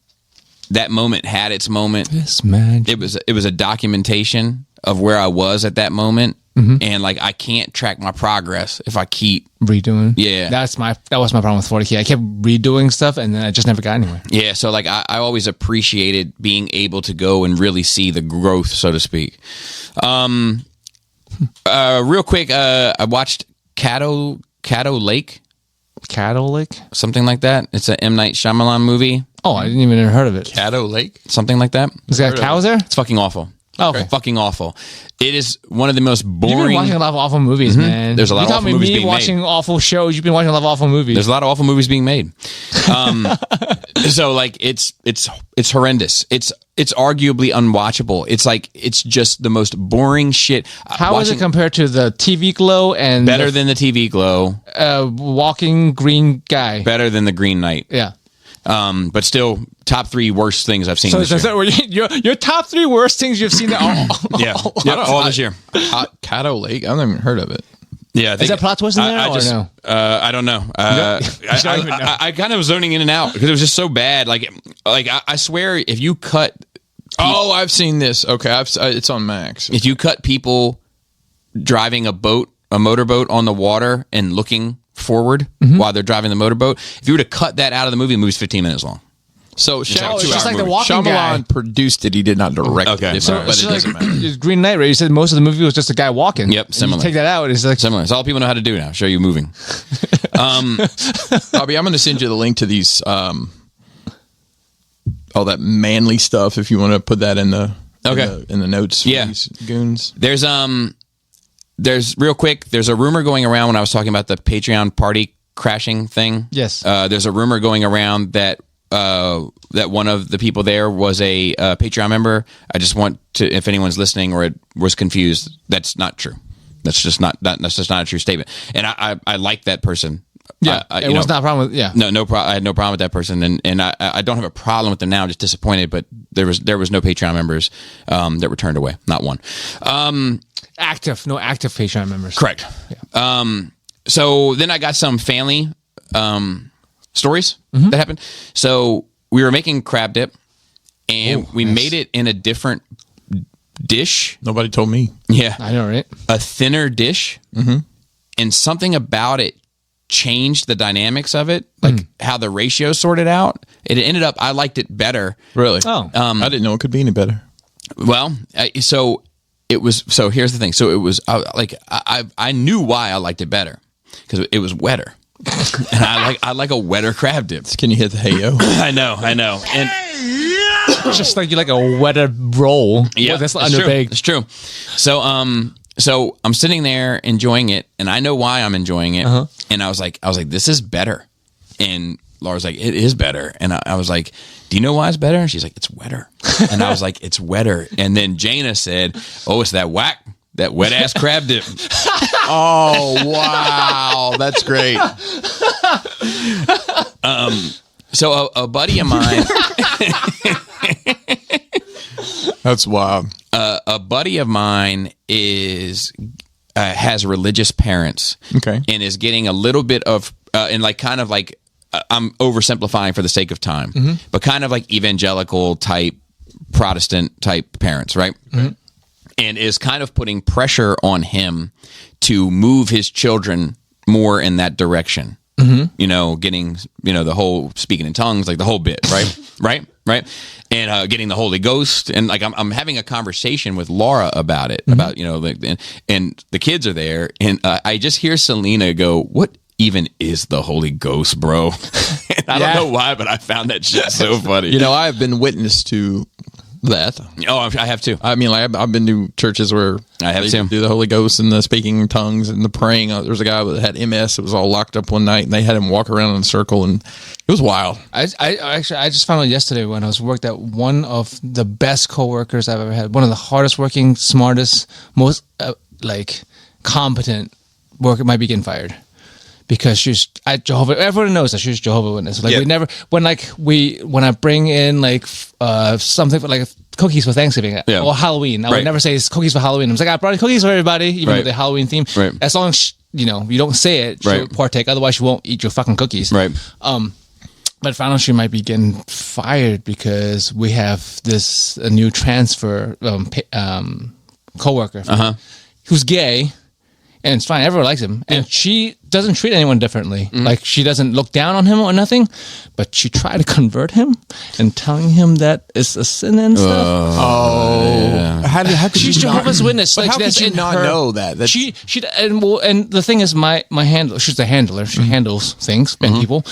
that moment had its moment. This magic. It was a documentation of where I was at that moment. And like I can't track my progress if I keep Redoing. Yeah. That was my problem with 40K. I kept redoing stuff and then I just never got anywhere. Yeah, so like I always appreciated being able to go and really see the growth, so to speak. Real quick, I watched Caddo Lake, Cattle Lake? something like that. It's a M. Night Shyamalan movie, Oh, I didn't even ever heard of it. Caddo Lake. something like that. Is that cows there? It's fucking awful. Oh, okay. Fucking awful. It is one of the most You've been boring. watching a lot of awful movies, man. There's a lot of awful movies being made. watching awful shows. You've been watching a lot of awful movies. There's a lot of awful movies being made. So like it's horrendous. It's arguably unwatchable. It's like it's just the most boring shit. How is it compared to the TV Glow and better than the TV Glow? Walking Green Guy? Better than the Green Knight. Yeah. But still top 3 worst things I've seen So, this year. your top 3 worst things you've seen all all this year. Caddo Lake. I've never even heard of it. Yeah, I think, Is there plot twist in there I or just, no? I don't know. don't even know. I kind of was zoning in and out because it was just so bad. Like I swear, if you cut Oh, I've seen this. Okay, it's on Max. if you cut people driving a motorboat on the water and looking forward while they're driving the motorboat, if you were to cut that out of the movie's 15 minutes long. So like a Shyamalan, two-hour just like the movie. Walking Guy. produced it. He did not direct Okay. it. So- but So it doesn't like, matter. Green Knight, right? You said most of the movie was just a guy walking. Yep, And similar. you take that out, it's like Similar. It's all people know how to do now. Show you moving. Bobby, I'm going to send you the link to these, all that manly stuff if you want to put that in the Okay. in the notes. For Yeah. these goons. There's real quick. There's a rumor going around when I was talking about the Patreon party crashing thing. Yes. There's a rumor going around that that one of the people there was a Patreon member. I just want to, if anyone's listening or was confused, that's not true. That's just not a true statement. And I like that person. yeah, it was not a problem with No problem. I had no problem with that person, and I don't have a problem with them now. I'm just disappointed, but there was no Patreon members that were turned away. Not one. no active Patreon members. Correct. So then I got some family stories that happened. So we were making crab dip, and we made it in a different dish. Nobody told me. Yeah, I know, right? a thinner dish, and something about it changed the dynamics of it, like how the ratio sorted out. It ended up, I liked it better. Really? Oh. I didn't know it could be any better. Well, so it was. So here's the thing. So it was I knew why I liked it better because it was wetter, and I like a wetter crab dip. Can you hit the hey-yo? I know, and Just like you like a wetter roll. yeah, that's it's true. underbaked. It's true. So I'm sitting there enjoying it, and I know why I'm enjoying it. And I was like, this is better. And Laura's like, it is better. And I was like, do you know why it's better? And she's like, it's wetter. And I was like, it's wetter. And then Jaina said, oh, it's that wet ass crab dip. Oh, wow. That's great. So a buddy of mine, That's wild. a buddy of mine has religious parents. Okay. And is getting a little bit of and like kind of like I'm oversimplifying for the sake of time, but kind of like evangelical type, Protestant type parents, right? And is kind of putting pressure on him to move his children more in that direction. You know, getting, the whole speaking in tongues, like the whole bit, right? right? And getting the Holy Ghost. And like, I'm having a conversation with Laura about it, about, and the kids are there. And I just hear Selena go, what even is the Holy Ghost, bro? And I don't know why, but I found that shit so funny. I have been witness to that. Oh, I have too. I mean, like I've been to churches where I have they too. do the Holy Ghost and the speaking in tongues and the praying. There was a guy that had MS that was all locked up one night, and they had him walk around in a circle, and it was wild. I just found out yesterday when I was worked at one of the best coworkers I've ever had. One of the hardest working, smartest, most competent worker might be getting fired. Because she's Jehovah. Everyone knows that she's Jehovah's Witness. Like we never when I bring in something for like cookies for Thanksgiving or Halloween, I would never say it's cookies for Halloween. I was like, I brought cookies for everybody, even with the Halloween theme. Right. As long as you don't say it, she'll partake. Otherwise, she won't eat your fucking cookies. Right. But I found out she might be getting fired because we have a new transfer coworker who's gay. And it's fine. Everyone likes him. And she doesn't treat anyone differently. Like, she doesn't look down on him or nothing. But she tried to convert him and telling him that it's a sin and stuff. How could She's you not- Jehovah's Witness. But Like, how that's could you in not her- know that? That's, And the thing is, my handler, she's the handler. She handles things and people.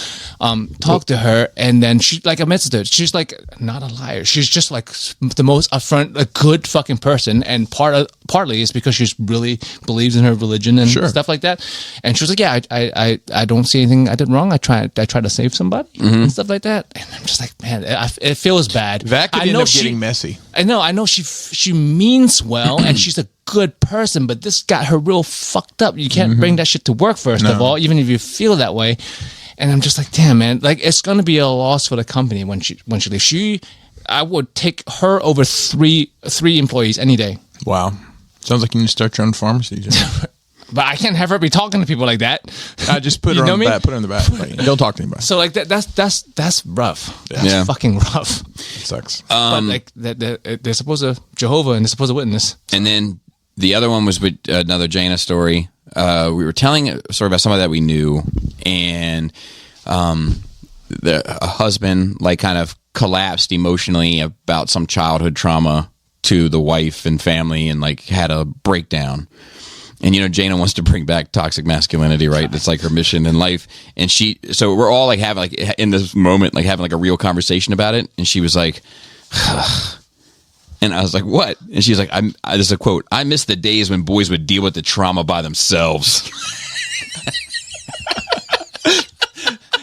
Talk to her, and then she admits to it. She's like not a liar. She's just like the most upfront, a good fucking person. And partly is because she really believes in her religion and stuff like that. And she was like, yeah, I don't see anything I did wrong. I tried to save somebody and stuff like that. And I'm just like, man, it feels bad. that could end up getting messy. I know she means well and she's a good person, but this got her real fucked up. You can't bring that shit to work, first of all, even if you feel that way. And I'm just like, damn, man, like it's gonna be a loss for the company when she leaves. I would take her over three employees any day. Wow. Sounds like you need to start your own pharmacy. But I can't have her be talking to people like that. I just put her You know on the me? back. Put her on the back. Like, don't talk to anybody. So like that's rough. That's Yeah. fucking rough. It sucks. But like they're supposed to Jehovah and they're supposed to witness. And then the other one was with another Jaina story. We were telling a story about somebody that we knew, and a husband like kind of collapsed emotionally about some childhood trauma to the wife and family and like had a breakdown. And Jaina wants to bring back toxic masculinity, right? It's like her mission in life. And so we're all like having like in this moment, like having like a real conversation about it. And she was like, and I was like, what? And she's like, this is a quote, "I miss the days when boys would deal with the trauma by themselves."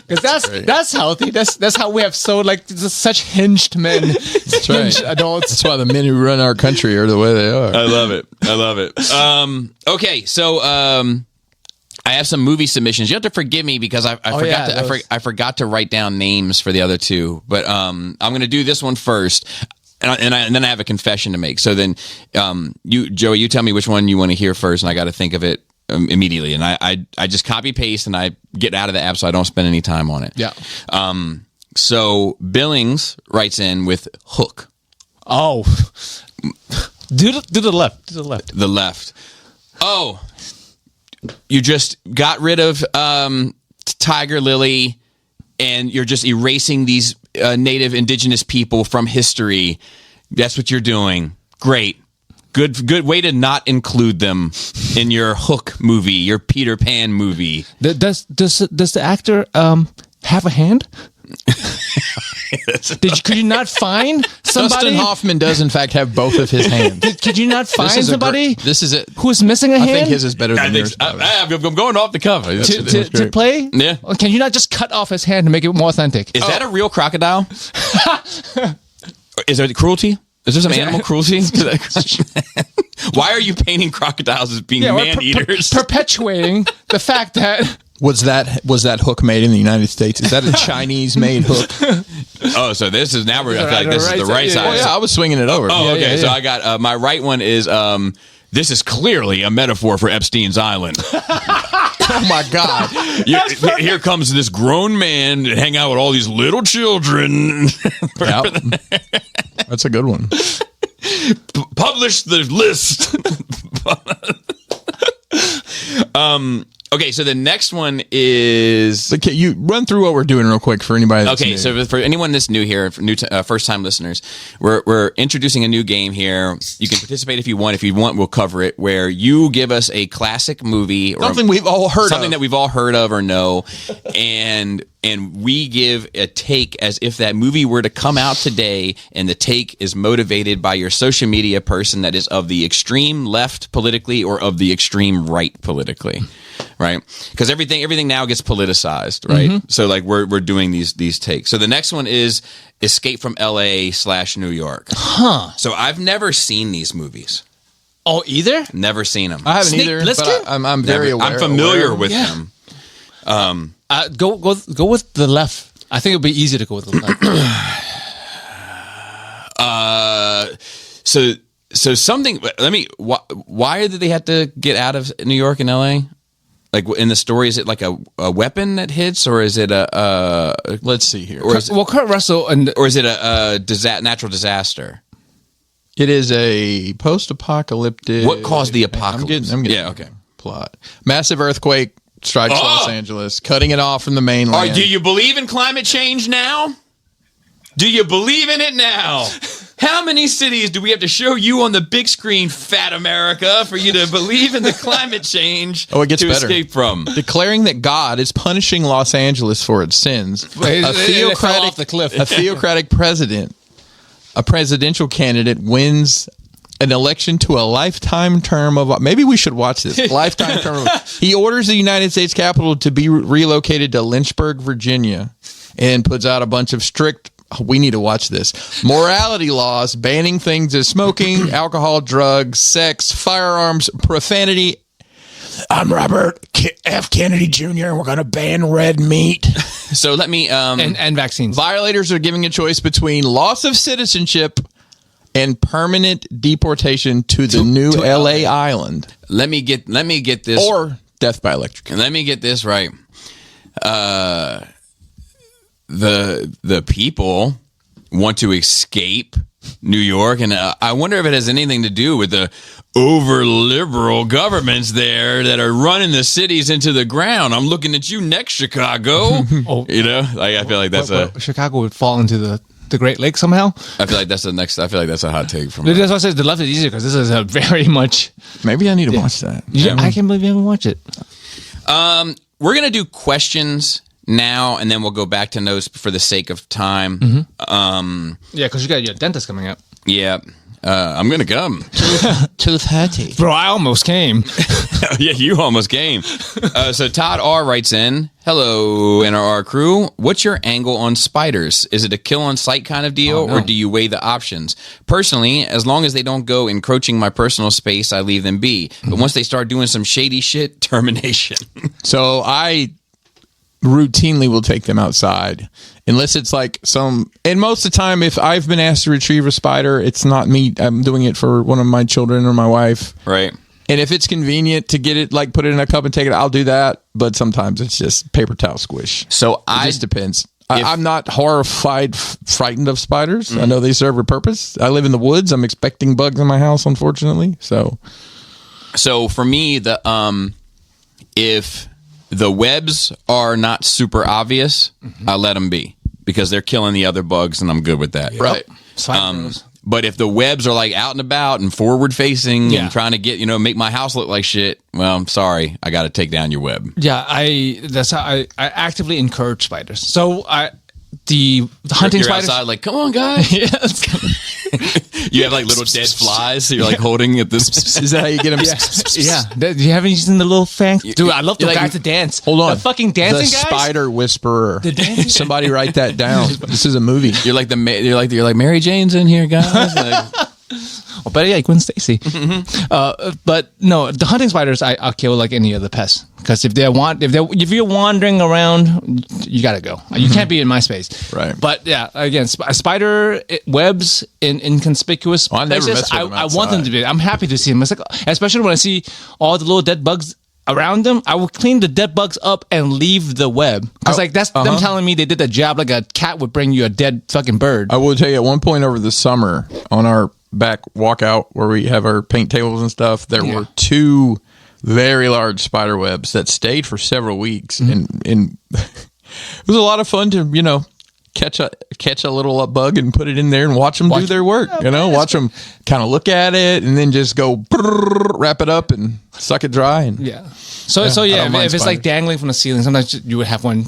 Because that's healthy. That's how we have such hinged men, That's right. hinged adults. That's why the men who run our country are the way they are. I love it. Okay, so I have some movie submissions. You have to forgive me because I forgot to write down names for the other two. But I'm going to do this one first, and then I have a confession to make. So then, Joey, you tell me which one you want to hear first, and I got to think of it immediately. And I just copy paste and I get out of the app so I don't spend any time on it. Yeah. So Billings writes in with Hook. Oh, do the left. Do the left. The left. Oh, you just got rid of Tiger Lily, and you're just erasing these native indigenous people from history. That's what you're doing. Great. Good way to not include them in your Hook movie, your Peter Pan movie. Does the actor have a hand? Could you not find somebody? Dustin Hoffman does, in fact, have both of his hands. Could you not find somebody? This is it. Who's missing a hand? I think his is better than yours. I'm going off the cover. to play? Yeah. Or can you not just cut off his hand to make it more authentic? Is that a real crocodile? Is there cruelty? Is there some animal cruelty? Why are you painting crocodiles as being man-eaters? Perpetuating the fact that... Was that Hook made in the United States? Is that a Chinese-made Hook? Oh, so this is now. I feel like this is the right side. Oh yeah, I was swinging it over. Oh, okay. So I got my right one is this is clearly a metaphor for Epstein's Island. Oh my God! Here comes this grown man to hang out with all these little children. Yep. That's a good one. Publish the list. Okay, so the next one is... Okay, you run through what we're doing real quick for anybody that's new. So for anyone that's new here, for first-time listeners, we're introducing a new game here. You can participate if you want. If you want, we'll cover it, where you give us a classic movie. Or something we've all heard of. Something that we've all heard of or know, and we give a take as if that movie were to come out today, and the take is motivated by your social media person that is of the extreme left politically or of the extreme right politically. Right, because everything now gets politicized, right? Mm-hmm. So like we're doing these takes. So the next one is Escape from L.A./New York. Huh. So I've never seen these movies. Oh, either? Never seen them. I haven't either. But I'm very aware. I'm familiar with them. Go with the left. I think it'd be easy to go with the left. So something. Why did they have to get out of New York and L.A.? Like in the story, is it like a weapon that hits, or is it a let's see here. Or is it, Kurt Russell or is it a natural disaster? It is a post-apocalyptic. What caused the apocalypse? I'm getting okay. Plot. Massive earthquake strikes Los Angeles, cutting it off from the mainland. Do you believe in climate change now? Do you believe in it now? How many cities do we have to show you on the big screen, fat America, for you to believe in the climate change it gets to better. Escape from? Declaring that God is punishing Los Angeles for its sins. It fell off the cliff. A theocratic president, a presidential candidate, wins an election to a lifetime term of... Maybe we should watch this. Lifetime term of... He orders the United States Capitol to be relocated to Lynchburg, Virginia, and puts out a bunch of strict... We need to watch this. Morality laws banning things as smoking, alcohol, drugs, sex, firearms, profanity. I'm Robert F. Kennedy Jr. We're going to ban red meat. So let me... and vaccines. Violators are giving a choice between loss of citizenship and permanent deportation to the new LA island. Let me get this... Or death by electrocution. Let me get this right. The people want to escape New York, and I wonder if it has anything to do with the over-liberal governments there that are running the cities into the ground. I'm looking at you next, Chicago. I feel like that's Chicago would fall into the the Great Lakes somehow. I feel like that's the next. I feel like that's a hot take from. That's why I said the left is easier because this is a very much. Maybe I need to watch that. I can't believe you haven't watched it. We're gonna do questions now, and then we'll go back to notes for the sake of time. Yeah, because you got your dentist coming up. Yeah, I'm gonna come. 2:30. Bro, I almost came. Yeah, you almost came. So Todd R writes in, "Hello, NRR crew. What's your angle on spiders? Is it a kill on sight kind of deal, or do you weigh the options? Personally, as long as they don't go encroaching my personal space, I leave them be. But once they start doing some shady shit, termination." So I routinely will take them outside unless it's like and most of the time if I've been asked to retrieve a spider, it's not me. I'm doing it for one of my children or my wife. Right. And if it's convenient to get it, like put it in a cup and take it, I'll do that. But sometimes it's just paper towel squish. So It just depends. I'm not frightened of spiders. I know they serve a purpose. I live in the woods. I'm expecting bugs in my house, unfortunately. So for me, if the webs are not super obvious, I let them be because they're killing the other bugs, and I'm good with that. right. But if the webs are like out and about and forward facing Yeah. and trying to get, make my house look like shit, well, I'm sorry. I got to take down your web. Yeah, that's how I actively encourage spiders. So the hunting You're spiders. outside like, come on, guys. Yes. You have like little dead flies. So you're like holding at this. Is that how you get them? Yeah. You haven't seen the little fangs? Dude, I love the like- guys to dance. Hold on. The fucking dancing The guys? spider whisperer. dancing- Somebody write that down. This is a movie. You're like Mary Jane's in here, guys. Like, Or better yet, Gwen Stacy. But no, the hunting spiders I'll kill like any other pest because if you're wandering around, you gotta go. You can't be in my space. Right. But yeah, again, spider webs in inconspicuous I never places. mess with them I want them to be. I'm happy to see them. It's like, especially when I see all the little dead bugs around them, I will clean the dead bugs up and leave the web. Because like that's them telling me they did the job like a cat would bring you a dead fucking bird. I will tell you, at one point over the summer on our back walkout where we have our paint tables and stuff, there were 2 very large spider webs that stayed for several weeks, and it was a lot of fun to catch a little bug and put it in there and watch them do their work. Watch them kind of look at it and then just go wrap it up and suck it dry. And Yeah. So I yeah, don't mind if it's like spiders. dangling from the ceiling, sometimes you would have one.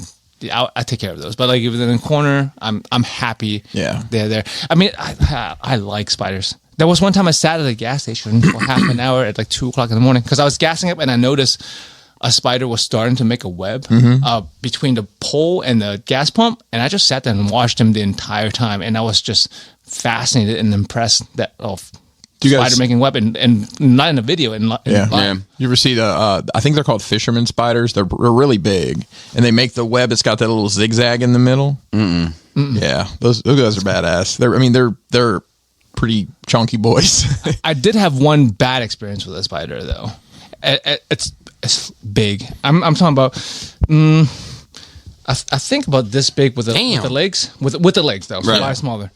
I take care of those. But like if it's in a corner, I'm happy. Yeah. They're there. I mean, I like spiders. There was one time I sat at a gas station for half an hour at like 2:00 in the morning because I was gassing up and I noticed a spider was starting to make a web between the pole and the gas pump, and I just sat there and watched him the entire time, and I was just fascinated and impressed that you guys- spider making web and not in a video. Yeah. You ever see the? I think they're called fisherman spiders. They're really big, and they make the web. It's got that little zigzag in the middle. Yeah, those guys are badass. They're pretty chunky boys. I did have one bad experience with a spider though. It's big. I'm talking about. I think about this big with the legs. With the legs though, Right. a lot smaller.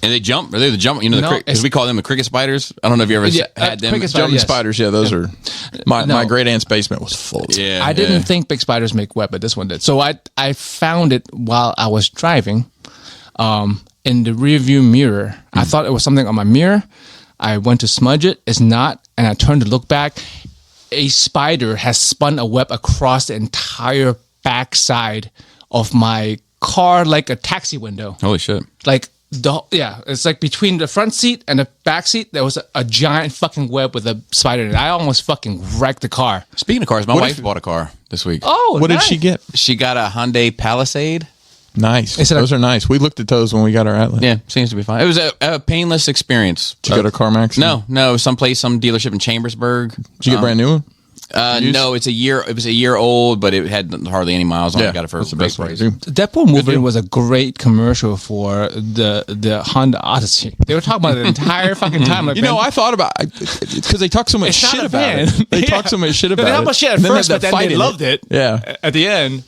and they jump. Are they the jump? No, because we call them the cricket spiders. I don't know if you ever had them. cricket spider, Jumping yes. spiders. Yeah, those are. My No. great aunt's basement was full. Yeah, I didn't think big spiders make web, but this one did. So I found it while I was driving, in the rearview mirror. I thought it was something on my mirror. I went to smudge it. It's not, and I turned to look back. A spider has spun a web across the entire backside of my car, like a taxi window. Holy shit! Like it's like between the front seat and the back seat, there was a giant fucking web with a spider in it. I almost fucking wrecked the car. Speaking of cars, my wife bought a car this week. Oh, What did nice. she get? She got a Hyundai Palisade. Nice. Is it Those are nice. We looked at those when we got our Atlas. Yeah, seems to be fine. It was a painless experience. Did you go to CarMax? No, some dealership in Chambersburg. Did you get a brand new one? No, it's a year. It was a year old, but it had hardly any miles on it. I got it for a that's the great best way to price. do. Deadpool movie was a great commercial for the Honda Odyssey. They were talking about it the entire fucking time. Like, I thought about because they talk so much It's not shit a about fan. it. They Yeah. talk so much shit They about it. talked about shit at And then first, they but have then that they fight in loved it. Yeah. At the end.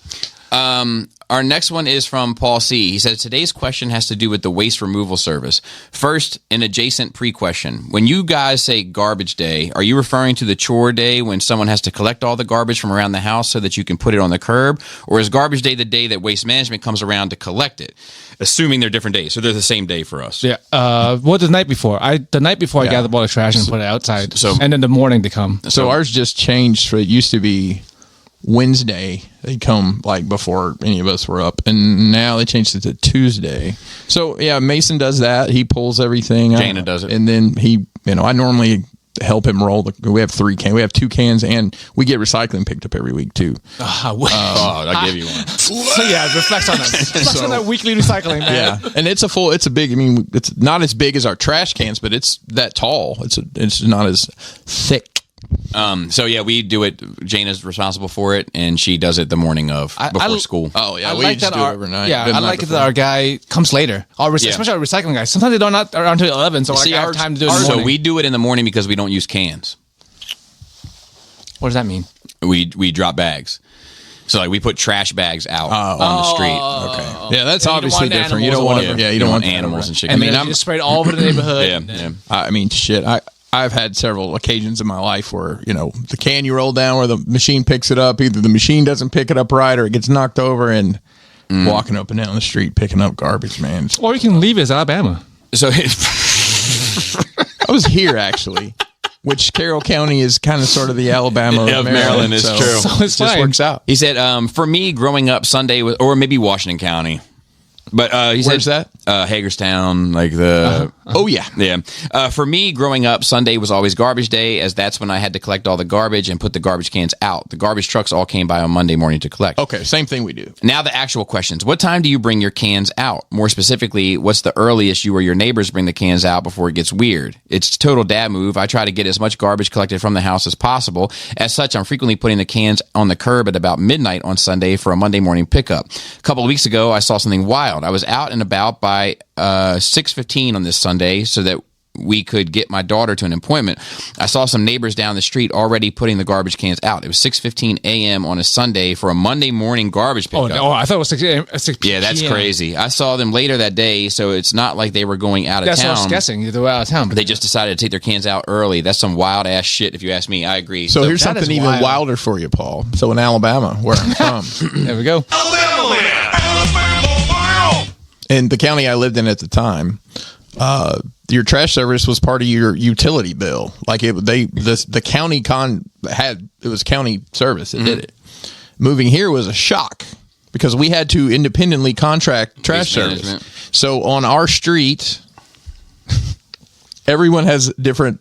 Our next one is from Paul C. He says, today's question has to do with the waste removal service. First, an adjacent pre-question. When you guys say garbage day, are you referring to the chore day when someone has to collect all the garbage from around the house so that you can put it on the curb? Or is garbage day the day that waste management comes around to collect it? Assuming they're different days. So they're the same day for us. Yeah. What the night before? I gather all the trash and put it outside. And then the morning they come. So ours just changed. It used to be Wednesday. They come like before any of us were up, and now they changed it to Tuesday. So yeah, Mason does that. He pulls everything. Jana does it, and then he, I normally help him roll. We have 3 cans. We have 2 cans, and we get recycling picked up every week too. I'll give you one. So yeah, reflects on that. Reflects on that weekly recycling. Man. Yeah, and it's a big. I mean, it's not as big as our trash cans, but it's that tall. It's not as thick. So yeah, we do it. Jana's responsible for it, and she does it the morning of before school. Oh yeah, I we like just that do it overnight. Yeah, I like it that our guy comes later. Especially our recycling guys. Sometimes they don't not around until 11, so I have time to do it in the morning. So we do it in the morning because we don't use cans. What does that mean? We drop bags. So like we put trash bags out on the street. Okay. Yeah, that's And obviously you don't want different. You don't want animals to. or Yeah, you don't want animals and shit. And then you just sprayed all over the neighborhood. Yeah. I mean, shit. I've had several occasions in my life where, the can you roll down where the machine picks it up, either the machine doesn't pick it up right or it gets knocked over, and walking up and down the street picking up garbage, man. Or you can leave it as Alabama. So I was here, actually, which Carroll County is kind of sort of the Alabama of Maryland is true. So it's It just fine. works out. he said, for me, growing up, Sunday was, or maybe Washington County. But he Where's said, that? Hagerstown, like the. Oh, yeah. Yeah. For me, growing up, Sunday was always garbage day, as that's when I had to collect all the garbage and put the garbage cans out. The garbage trucks all came by on Monday morning to collect. Okay, same thing we do. Now the actual questions. What time do you bring your cans out? More specifically, what's the earliest you or your neighbors bring the cans out before it gets weird? It's total dad move. I try to get as much garbage collected from the house as possible. As such, I'm frequently putting the cans on the curb at about midnight on Sunday for a Monday morning pickup. A couple of weeks ago, I saw something wild. I was out and about by 6:15 on this Sunday so that we could get my daughter to an appointment. I saw some neighbors down the street already putting the garbage cans out. It was 6:15 a.m. on a Sunday for a Monday morning garbage pickup. I thought it was 6 a.m. 6 Yeah, that's p.m. crazy. I saw them later that day, so it's not like they were going out of That's town. what I was guessing. They were out of town. They just decided to take their cans out early. That's some wild ass shit, if you ask me. I agree. So here's that something is even wild. wilder for you, Paul. So in Alabama, where I'm from, There we go. Alabama land. Alabama. in the county I lived in at the time, your trash service was part of your utility bill. Like the county it was county service that did it. Moving here was a shock because we had to independently contract trash Waste service. management. So on our street, everyone has different.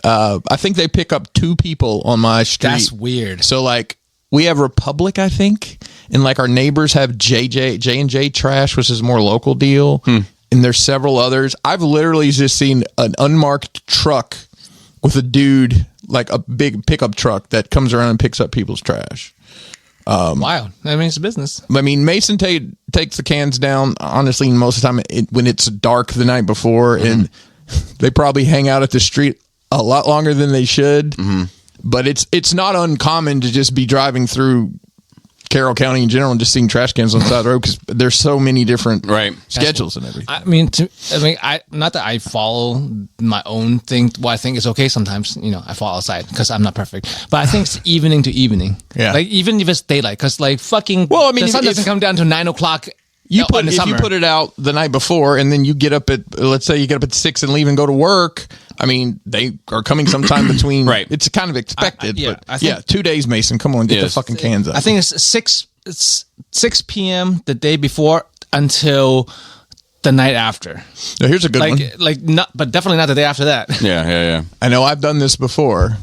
I think they pick up 2 people on my street. That's weird. So like we have Republic, I think, and like our neighbors have J&J Trash, which is a more local deal. And there's several others. I've literally just seen an unmarked truck with a dude, like a big pickup truck that comes around and picks up people's trash. Wow. I mean, it's a business. I mean, Mason takes the cans down, honestly, most of the time when it's dark the night before, and they probably hang out at the street a lot longer than they should. But it's not uncommon to just be driving through Carroll County in general and just seeing trash cans on the side of the road because there's so many different schedules and everything. I mean, not that I follow my own thing. What I think is okay sometimes, I fall outside because I'm not perfect. But I think it's evening to evening. Yeah. Like even if it's daylight, because like fucking. Well, I mean, the sun if- doesn't come down to 9 o'clock. If you summer. put it out the night before and then you get up at, let's say you get up at 6 and leave and go to work, I mean, they are coming sometime between. Right. It's kind of expected. I think- 2 days, Mason. Come on, get the Yes. fucking cans up. I think it's 6 p.m. the day before until the night after. Now, here's a good one. But definitely not the day after that. Yeah. I know I've done this before.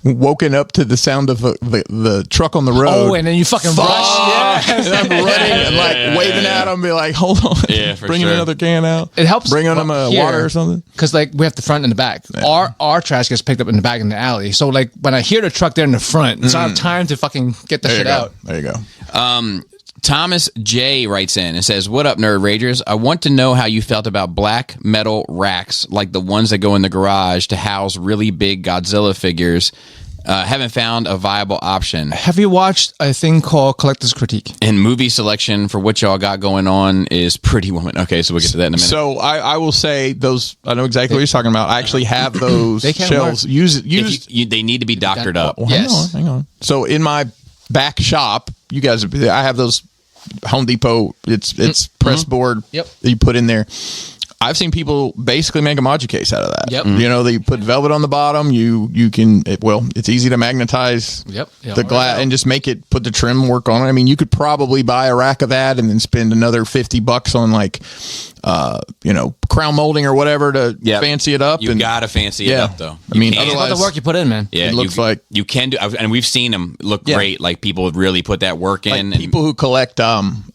Woken up to the sound of the truck on the road. Oh, and then you fucking rush. Yeah. And I'm running and like waving at them, be like, hold on. Yeah, for Bring him sure. another can out. It helps. Bring them water or something. Because like we have the front and the back. Our trash gets picked up in the back in the alley. So like when I hear the truck there in the front, so I have time to fucking get the There you shit go. out. There you go. Thomas J writes in and says, "What up, Nerd Ragers? I want to know how you felt about black metal racks like the ones that go in the garage to house really big Godzilla figures Haven't found a viable option. Have you watched a thing called Collector's Critique? And movie selection for what y'all got going on is Pretty Woman. Okay, so we'll get to that in a minute. So I will say those. I know exactly what you're talking about. I actually have those They can shelves. work. Used. They need to be doctored up. Well, Yes. hang on. So in my back shop, you guys, I have those Home Depot. It's press board. Yep. That you put in there. I've seen people basically make a Maji case out of that. Yep. You know, they put velvet on the bottom. You can. It's easy to magnetize. Yep. The glass and just make it. Put the trim work on it. I mean, you could probably buy a rack of that and then spend another $50 on like, crown molding or whatever to Yep. fancy it up. You and gotta fancy it Yeah. up, though. I mean, You can't- otherwise- All the work you put in, man. yeah, it looks like- you can do, and we've seen them look Yeah. great. Like people really put that work like in. people who collect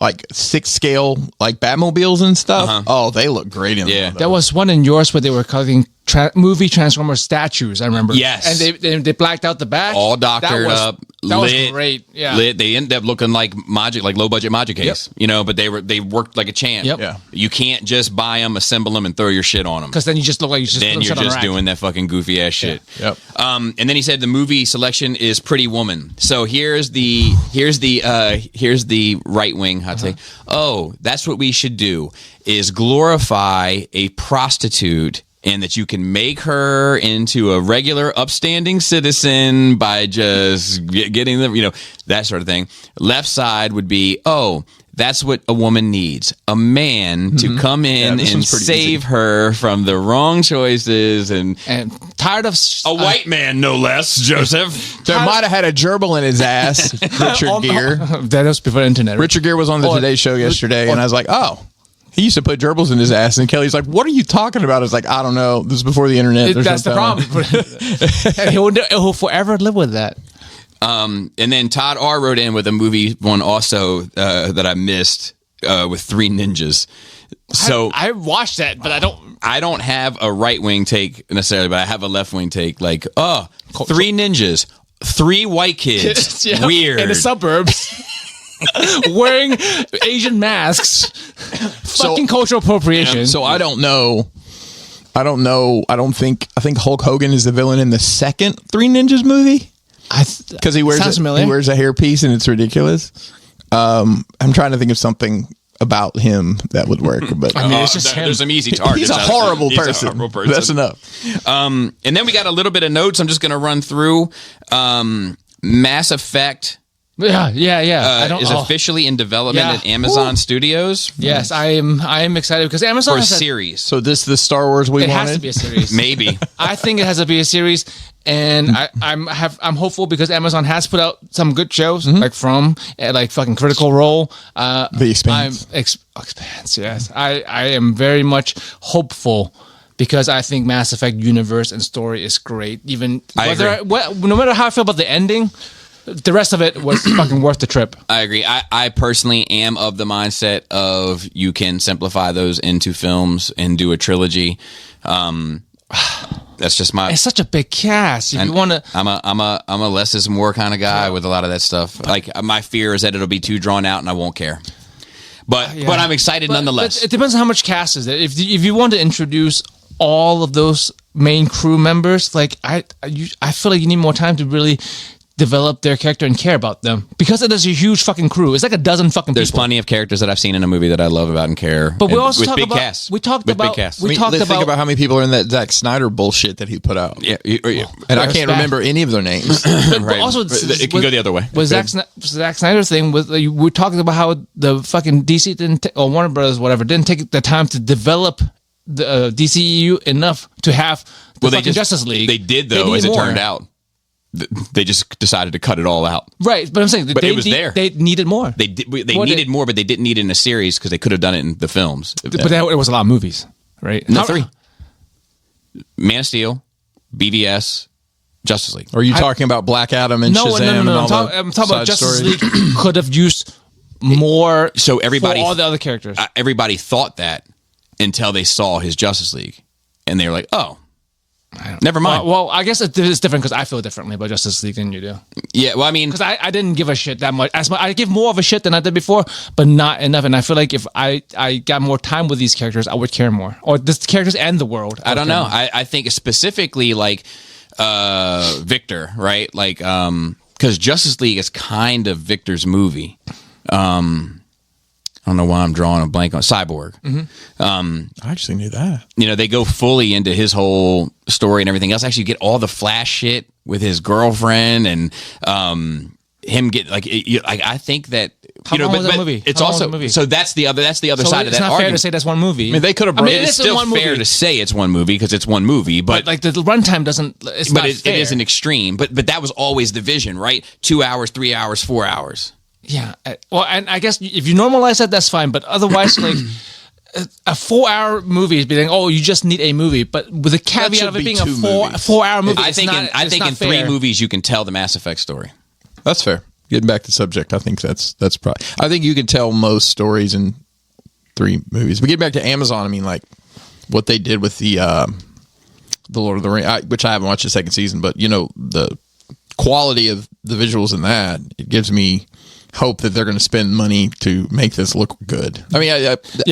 like 6 scale like Batmobiles and stuff. Oh, they look great in Yeah. them. There was one in yours where they were collecting movie Transformers statues. I remember. Yes. and they blacked out the back. all doctored up, That lit, was great. Yeah. lit. They ended up looking like low budget Magic case, but they worked like a champ. Yep. Yeah. You can't just buy them, assemble them, and throw your shit on them. Because then you just look like you just Then put you're shit on a just rack. doing that fucking goofy ass shit. Yep. And then he said the movie selection is Pretty Woman. So here's the right wing hot take. Oh, that's what we should do is glorify a prostitute, and that you can make her into a regular upstanding citizen by just getting them, that sort of thing. Left side would be, oh, that's what a woman needs. A man to come in this and one's pretty save her from the wrong choices and And tired of a white man, no less, Joseph. There might have had a gerbil in his ass, Richard Gere. That was before the internet. right? Richard Gere was on the Today Show yesterday, and I was like, oh. He used to put gerbils in his ass, and Kelly's like, "What are you talking about?" I was like, "I don't know. This is before the internet." There's That's no the telling." problem. And he'll forever live with that. And then Todd R wrote in with a movie one also that I missed with Three Ninjas. So I watched that, but I don't. I don't have a right wing take necessarily, but I have a left wing take. Like, Three Ninjas, 3 white kids, Yeah, weird. in the suburbs. Wearing Asian masks, fucking cultural appropriation. So I don't know. I think Hulk Hogan is the villain in the second Three Ninjas movie because he wears sounds familiar. he wears a hairpiece and it's ridiculous. I'm trying to think of something about him that would work, but I mean, it's just him. There's some easy targets. he's a horrible person. He's a horrible person. That's enough. And then we got a little bit of notes. I'm just going to run through. Mass Effect Yeah. is officially in development Yeah. at Amazon Studios. Yes, I am excited because Amazon For a has series. So this the Star Wars we it wanted. has to be a series. Maybe. I think it has to be a series, and I'm hopeful because Amazon has put out some good shows like like fucking Critical Role, The Expanse. Expanse. Yes, I am very much hopeful because I think Mass Effect universe and story is great. Even no matter how I feel about the ending, the rest of it was fucking worth the trip. I agree. I personally am of the mindset of you can simplify those into films and do a trilogy. That's just my. It's such a big cast. If you want to, I'm a less is more kind of guy with a lot of that stuff. Like my fear is that it'll be too drawn out and I won't care. But I'm excited nonetheless. It depends on how much cast is it. If you want to introduce all of those main crew members, like I feel like you need more time to really develop their character and care about them because it is a huge fucking crew. It's like a dozen fucking There's people. plenty of characters that I've seen in a movie that I love about and care. But we and also with talk big about casts. we talked With about big casts. we talked Let's about think about how many people are in that Zack Snyder bullshit that he put out. Yeah, And I can't remember any of their names. but right. also It can go the other way. With Zack Snyder's thing, we're talking about how the fucking DC didn't or Warner Brothers whatever didn't take the time to develop the DCEU enough to have the fucking Justice League. They did They though, need as it more. turned out. They just decided to cut it all out. Right, but I'm saying But it was there. They needed more. They needed more, but they didn't need it in a series because they could have done it in the films. But it was a lot of movies, right? No, 3. Man of Steel, BVS, Justice League. Are you talking about Black Adam and Shazam? No. And all I'm talking about side Justice stories? League could have used more. So everybody, for all the other characters. Everybody thought that until they saw his Justice League, and they were like, "Oh, never mind." Well, I guess it's different because I feel differently about Justice League than you do. Yeah, well, I mean, Because I didn't give a shit that much. I give more of a shit than I did before, but not enough. And I feel like if I got more time with these characters, I would care more. Or the characters and the world. I don't know. I think specifically like Victor, right? Like, because Justice League is kind of Victor's movie. I don't know why I'm drawing a blank on Cyborg. I actually knew that. You know, they go fully into his whole story and everything else. Actually, you get all the Flash shit with his girlfriend and him get like. I think that. How long was that movie? It's How long was also the movie? so that's the other side of It's that not fair argument. to say that's one movie. I mean, they could have. I mean, It's it's still one fair movie. to say it's one movie because it's one movie, but like the runtime doesn't. It's but not it fair. is an extreme. But that was always the vision, right? 2 hours, 3 hours, 4 hours. Yeah. Well, and I guess if you normalize that, that's fine. But otherwise, like a 4 hour movie is being, oh, you just need a movie. But with the caveat should of it be being a 2 four movies. 4 hour movie, I think in 3 movies you can tell the Mass Effect story. That's fair. Getting back to subject, I think that's probably. I think you can tell most stories in 3 movies. But getting back to Amazon, I mean, like what they did with the Lord of the Rings, which I haven't watched the second season, but you know the quality of the visuals in that, it gives me hope that they're going to spend money to make this look good. I mean,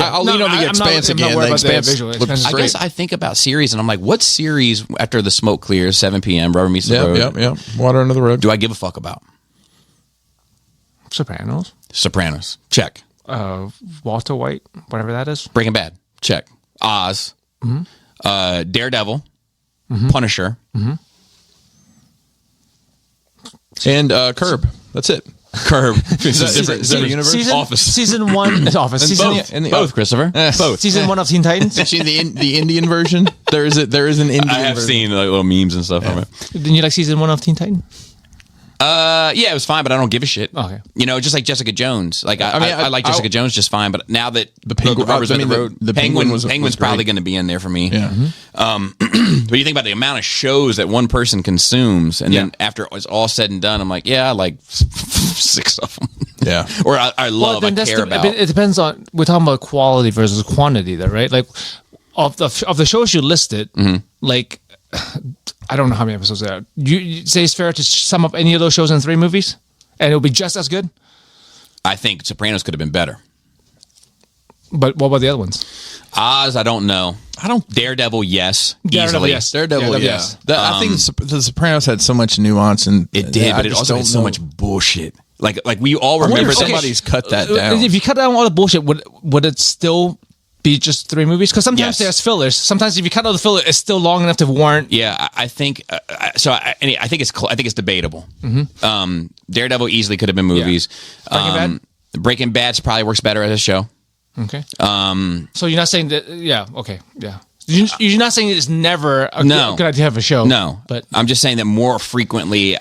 I'll lean on the Expanse again. The Expanse looks I great. guess I think about series and I'm like, what series after the smoke clears, 7 p.m., Rubber Meets the Road, Yeah. Water under the road. do I give a fuck about? Sopranos, Sopranos, check. Walter White, whatever that is. Breaking Bad, check. Oz, Daredevil, Punisher. And Curb. That's it. Curb. different universe? Season 1 is Office. Both, Christopher. Both. Season 1 of Teen Titans. See the Indian version. There is an Indian. I have version. seen like little memes and stuff from it. Didn't you like season 1 of Teen Titans? Yeah, it was fine, but I don't give a shit. Okay. You know, just like Jessica Jones. Like I mean, like Jessica Jones just fine, but now that the Penguin- Rubber's I on the mean, road, the Penguin was Penguin's great. probably going to be in there for me. Yeah. But you think about the amount of shows that one person consumes, and then after it's all said and done, I'm like, yeah, I like 6 of them. Yeah. Or I love, I care about. It depends on. We're talking about quality versus quantity, there, right? Like of the shows you listed, like I don't know how many episodes there are. You say it's fair to sum up any of those shows in 3 movies, and it'll be just as good. I think Sopranos could have been better. But what about the other ones? Oz, I don't know. Daredevil, yes, easily. yes. Daredevil, yeah. yes. I think the Sopranos had so much nuance, and It did, but it also had so much bullshit. Like we all remember that. somebody's cut that down. If you cut down all the bullshit, would it still be just 3 movies? Because sometimes Yes. there's fillers. Sometimes if you cut out the filler, it's still long enough to warrant. Yeah, I think so. I think it's debatable. Daredevil easily could have been movies. Breaking Bad? Breaking Bad probably works better as a show. Okay. So you're not saying that? Yeah. Okay. Yeah. You're not saying it's never a good idea to have a show. No, but I'm just saying that more frequently,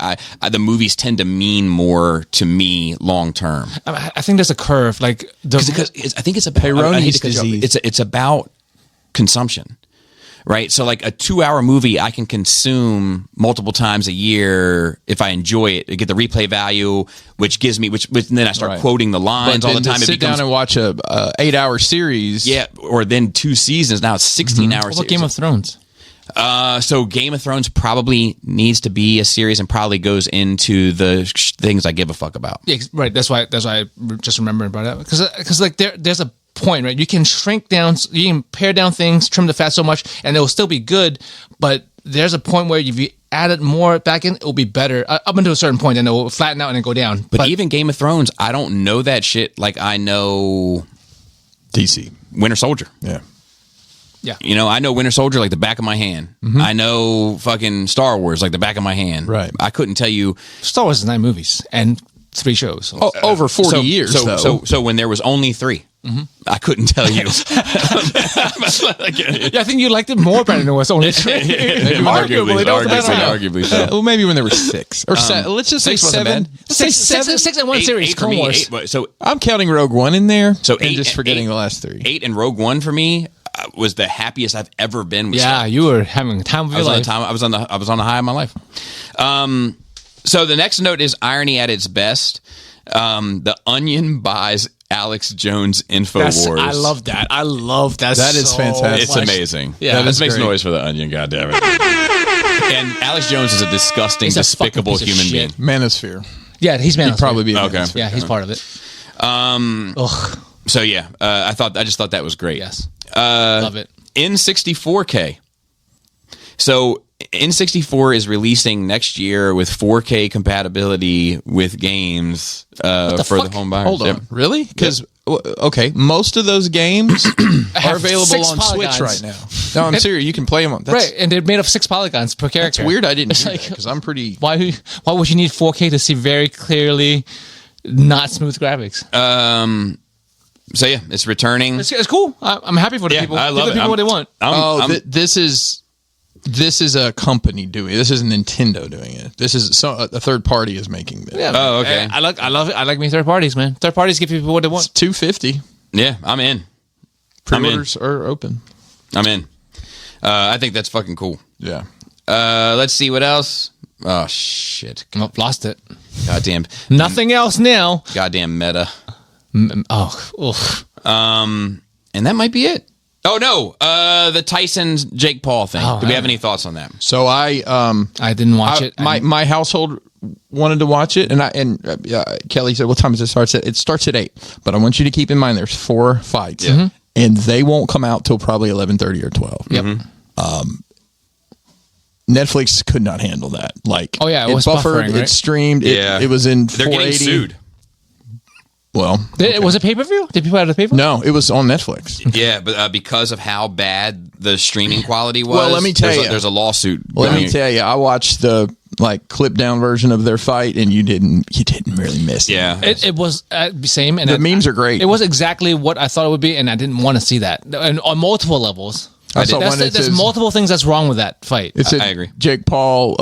the movies tend to mean more to me long term. I think there's a curve. Like Because I think it's about Peyronie's disease. It's about consumption, right? So like a 2-hour movie, I can consume multiple times a year if I enjoy it. I get the replay value, which gives me which then I start Right. quoting the lines all the time. To sit down and watch a 8-hour series. yeah, or then 2 seasons. Now it's 16 hours. what Game of Thrones? So Game of Thrones probably needs to be a series and probably goes into the things I give a fuck about. Yeah, right. That's why I just remembered about it because like there's a point, right? You can shrink down, you can pare down things, trim the fat so much, and it will still be good. But there's a point where if you added more back in, it will be better up until a certain point, and it will flatten out and then go down. But even Game of Thrones, I don't know that shit like I know DC. Winter Soldier. Yeah. yeah, You know, I know Winter Soldier like the back of my hand. I know fucking Star Wars like the back of my hand. Right. I couldn't tell you. Star Wars is 9 movies and 3 shows. So. Over 40 years, So, though. so when there was only 3, I couldn't tell you. Yeah, I think you liked it more better than it was only 3. arguably so. Well, maybe when there were 6 or 7. Let's just say 6 wasn't 7. bad. Let's say 7. 6 and 1 series. 8 for Clone me. Wars. 8, so I'm counting Rogue One in there. So and 8 just forgetting 8 the last 3. 8 and Rogue One for me was the happiest I've ever been with Yeah, Star you were having time of I your was on the life. time. I was on the high of my life. So the next note is irony at its best. The Onion buys Alex Jones InfoWars. I love that. I love that. That is fantastic. It's amazing. Yeah, Let's that's make great. noise for the Onion. Goddamn it! And Alex Jones is a disgusting, He's a fucking despicable piece of human shit. being. Manosphere. Yeah, he's man. He'd probably be Okay. Manosphere. Yeah, he's part of it. Ugh. So yeah, I just thought that was great. Yes. Love it. In 64K. So N64 is releasing next year with 4K compatibility with games for the fuck? home buyers. Hold on, Yep. really? Because okay, most of those games are available 6 on Switch polygons. right now. No, I'm serious. You can play them on. That's, Right, and they're made of 6 polygons per character. It's weird. I didn't It's do like, that because I'm pretty. why would you need 4K to see very clearly not smooth graphics? So yeah, it's returning. It's cool. I'm happy for the Yeah, people. I love Give the it. people what they want. This is a company doing it. This is Nintendo doing it. This is a third party is making this. Yeah. Oh, okay. I love it. I like me third parties, man. Third parties give people what they want. It's $250. Yeah, I'm in. Pre-orders are open. I'm in. I think that's fucking cool. Yeah. Let's see what else. Oh shit! Oh, lost it. Goddamn. Nothing else now. Goddamn meta. Oh, oof. And that might be it. Oh no, the Tyson Jake Paul thing. Oh, Do we have any thoughts on that? So I didn't watch it. My household wanted to watch it, and Kelly said, "What time does it start?" It starts at 8. But I want you to keep in mind there's 4 fights, and they won't come out till probably 11:30 or 12. Yep. Netflix could not handle that. Like, Oh, yeah, it was buffered, buffering, right? it streamed, it was in They're 480. getting sued. Well, Was it pay-per-view? Did people have the pay-per-view? no, it was on Netflix. Yeah, but because of how bad the streaming quality was, Well, let me tell you. there's a lawsuit. Let me going. tell you, I watched the clip down version of their fight, and you didn't really miss it. Yeah, It was same. And The memes are great. It was exactly what I thought it would be, and I didn't want to see that. And on multiple levels. I saw one that There's says- multiple things that's wrong with that fight. It said I agree. Jake Paul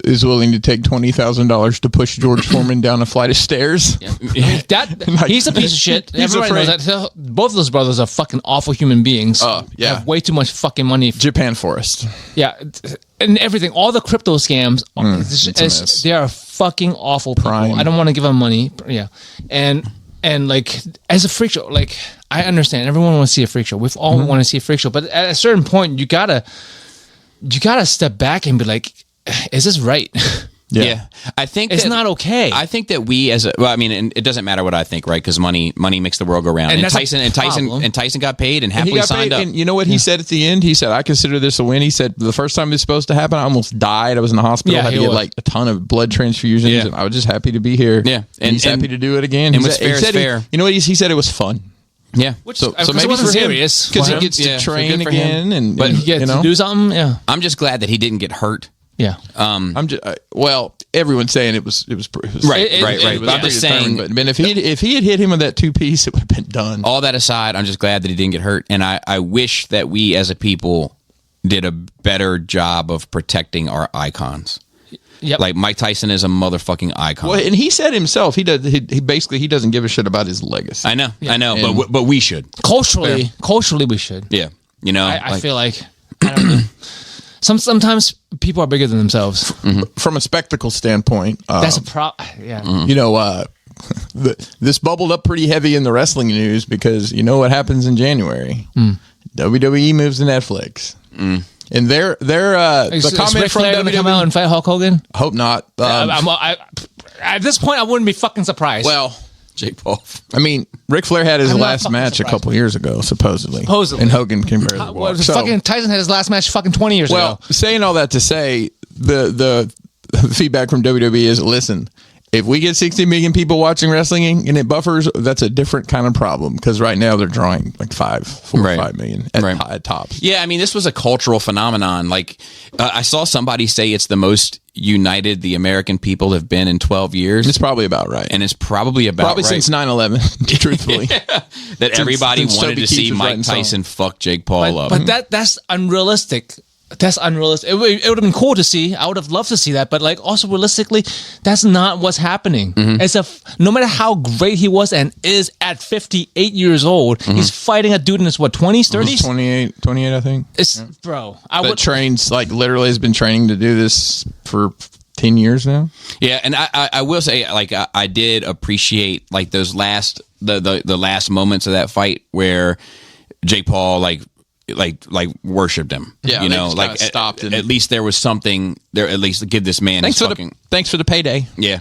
is willing to take $20,000 to push George Foreman down a flight of stairs. He's a piece of shit. He's Everybody knows that. Both of those brothers are fucking awful human beings. Yeah. Have way too much fucking money. Japan Forest. Yeah, and everything. All the crypto scams. it's a mess. They are fucking awful people. Prime. I don't want to give them money. Yeah, and like as a freak show, like I understand everyone wants to see a freak show. We all want to see a freak show, but at a certain point, you gotta step back and be like, is this right? yeah. I think It's that- not okay. I think that we and it doesn't matter what I think, right? Because money makes the world go round. And And, that's a problem. Tyson got paid and He happily got signed paid, up. and you know what he said at the end? He said, "I consider this a win." He said, "The first time this was supposed to happen, I almost died. I was in the hospital. Yeah, I had to he get was. like a ton of blood transfusions, Yeah. and I was just happy to be here." Yeah. and he's happy to do it again. and He what's said- he fair is said he- fair. You know what he said? It was fun. Yeah. So it maybe wasn't for him, serious. because he Wow. gets Yeah, to so train good for him. again, and But You get you know, to do something. Yeah, I'm just glad that he didn't get hurt. yeah. I'm just well. Everyone's saying it was Right, It- right, it- right. it But was I'm just predetermined, saying, but if he had hit him with that 2-piece, it would have been done. all that aside, I'm just glad that he didn't get hurt. And I wish that we as a people did a better job of protecting our icons. Yep. Like Mike Tyson is a motherfucking icon. Well, and he said himself, he basically he doesn't give a shit about his legacy. I know, And- but we should. culturally, we should. Yeah, you know, I feel like I don't know. Sometimes people are bigger than themselves. From a spectacle standpoint, That's a problem. Yeah. you know, this bubbled up pretty heavy in the wrestling news because you know what happens in January? WWE moves to Netflix, and the Is comment Ric from Flair gonna come WWE. out and fight Hulk Hogan? Hope not. At this point, I wouldn't be fucking surprised. Well, Jake Paul. I mean, Ric Flair had his I'm not last fucking match surprised. a couple years ago, supposedly. Supposedly. And Hogan can barely Well, walk. So- fucking Tyson had his last match fucking 20 years well, ago. saying all that to say, the feedback from WWE is, listen, if we get 60 million people watching wrestling and it buffers, that's a different kind of problem because right now they're drawing like 4 or 5 million at tops. Yeah, I mean, this was a cultural phenomenon. Like, I saw somebody say it's the most united the American people have been in 12 years. It's probably about right. And it's probably about Probably right since 9/11, truthfully. that everybody since wanted Toby to Keith see was Mike writing Tyson fuck Jake Paul up. But that's unrealistic. That's unrealistic. It would have been cool to see. I would have loved to see that. But like, also realistically, that's not what's happening. Mm-hmm. No matter how great he was and is at 58 years old, he's fighting a dude in his 20s, 30s. 28, I think. It's bro. I But would. trains, like, literally has been training to do this for 10 years now. Yeah, and I will say, like, I did appreciate like those last the last moments of that fight where Jake Paul like worshipped him. Yeah, you they know, just like kinda stopped and- at least there was something there. At least give this man Thanks his for fucking the payday. yeah,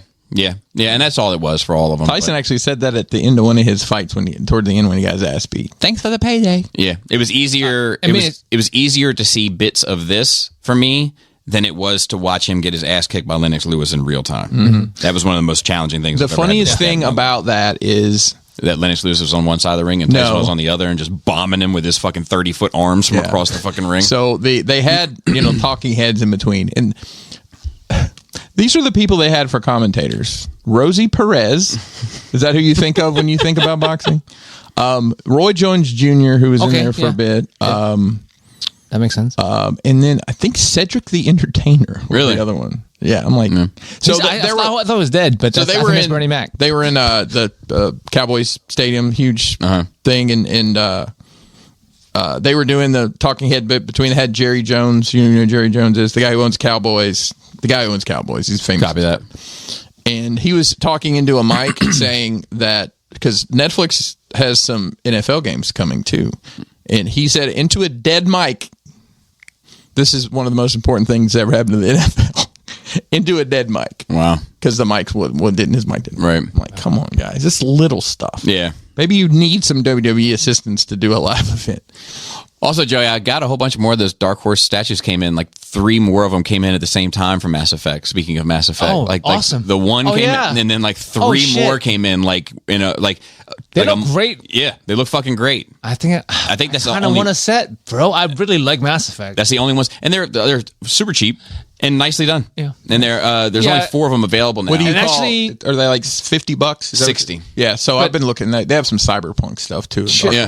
and that's all it was for all of them. Tyson but, actually said that at the end of one of his fights toward the end when he got his ass beat. Thanks for the payday. yeah, it was easier. I mean, it was easier to see bits of this for me than it was to watch him get his ass kicked by Lennox Lewis in real time. That was one of the most challenging things. The I've ever had to funniest watch. thing about that is that Lennox Lewis was on one side of the ring and Tyson No. was on the other and just bombing him with his fucking 30-foot arms from Yeah. across the fucking ring. so they had talking heads in between, and these are the people they had for commentators. Rosie Perez, is that who you think of when you think about boxing? Roy Jones Jr., who was in Okay, there for yeah. a bit. That makes sense. And then I think Cedric the Entertainer was Really? the other one. Yeah, I'm like, so I they were. thought it was dead, but So that's, they I were think it's in Bernie Mac. They were in the Cowboys Stadium, huge thing, and they were doing the talking head bit between the head Jerry Jones. You know who Jerry Jones is, the guy who owns Cowboys. The guy who owns Cowboys. He's famous. Copy that. And he was talking into a mic saying that because Netflix has some NFL games coming too, and he said into a dead mic. This is one of the most important things that ever happened to the NFL. Into a dead mic. Wow. Because the mic didn't. His mic didn't. Right. I'm like, come on, guys. This little stuff. Yeah. Maybe you need some WWE assistants to do a live event. Also, Joey, I got a whole bunch more of those Dark Horse statues came in. Like 3 more of them came in at the same time from Mass Effect. Speaking of Mass Effect, Oh, like awesome. the one Oh, came yeah. in, and then like 3 Oh, shit. more came in. Like They like look great. Yeah, they look fucking great. I think that's the kind of only- want a set, bro. I really like Mass Effect. That's the only ones, and they're super cheap and nicely done. Yeah. And there's Yeah. only 4 of them available now. What do you And call? actually- Are they like $50? Is that- 60. Yeah. So I've been looking. They have some cyberpunk stuff too. Yeah,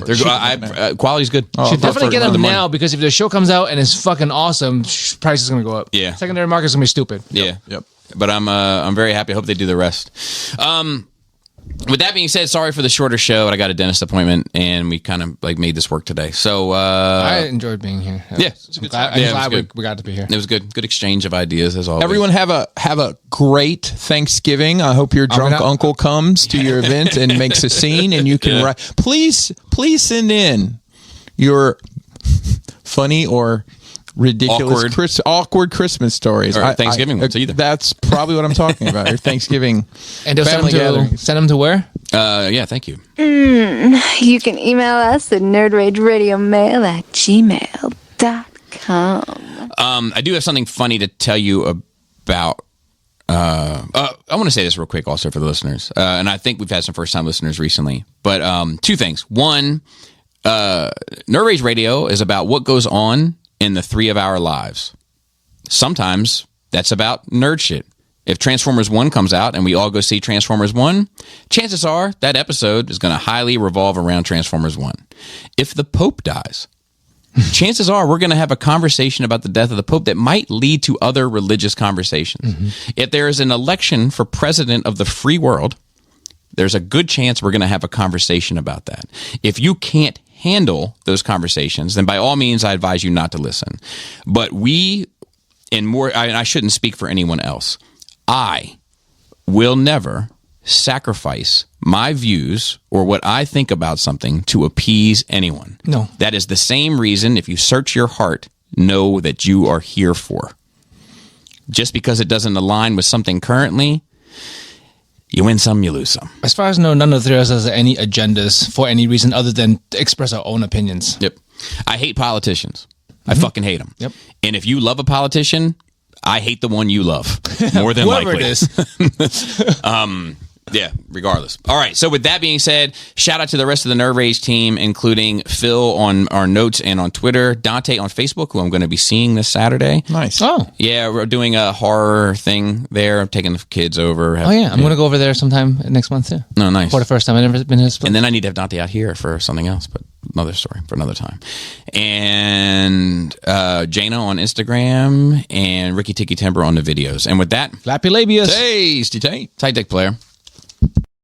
quality's good. Should definitely for get the them money. now because if the show comes out and it's fucking awesome, price is gonna go up. Yeah. Secondary market's gonna be stupid. Yeah. Yep. But I'm very happy. I hope they do the rest. With that being said, sorry for the shorter show. I got a dentist appointment, and we kind of like made this work today. So I enjoyed being here. Yeah, it's a good time. I'm Yeah, it was glad good. we got to be here. it was good. Good exchange of ideas as always. Everyone have a great Thanksgiving. I hope your drunk gonna- uncle comes to your event and makes a scene, and you can write. Please send in your funny or ridiculous awkward Christmas stories Or Thanksgiving ones either. That's probably what I'm talking about. Your Thanksgiving And they'll family gathering. send them to where? Yeah, thank you. You can email us at nerdrageradiomail@gmail.com. I do have something funny to tell you about. I want to say this real quick also for the listeners. And I think we've had some first time listeners recently. But 2 things. One, Nerd Rage Radio is about what goes on in the 3 of our lives. Sometimes that's about nerd shit. If Transformers 1 comes out and we all go see Transformers 1, chances are that episode is going to highly revolve around Transformers 1. If the Pope dies, chances are we're going to have a conversation about the death of the Pope that might lead to other religious conversations. If there is an election for president of the free world, there's a good chance we're going to have a conversation about that. If you can't handle those conversations, then by all means, I advise you not to listen. But I shouldn't speak for anyone else. I will never sacrifice my views or what I think about something to appease anyone. No. That is the same reason, if you search your heart, know that you are here for. Just because it doesn't align with something currently, you win some, you lose some. As far as I know, none of the 3 of us has any agendas for any reason other than to express our own opinions. Yep. I hate politicians. I fucking hate them. Yep. And if you love a politician, I hate the one you love more than Whoever likely. it is. Yeah, regardless. All right. So with that being said, shout out to the rest of the Nerd Rage team, including Phil on our notes and on Twitter, Dante on Facebook, who I'm going to be seeing this Saturday. Nice. Oh. Yeah, we're doing a horror thing there. I'm taking the kids over. Oh, yeah. I'm going to go over there sometime next month, too. No, nice. For the first time. I've never been to this place. And then I need to have Dante out here for something else, but another story for another time. And Jana on Instagram and Ricky Tiki Timber on the videos. And with that, Flappy labias. Tasty tape. tight dick player.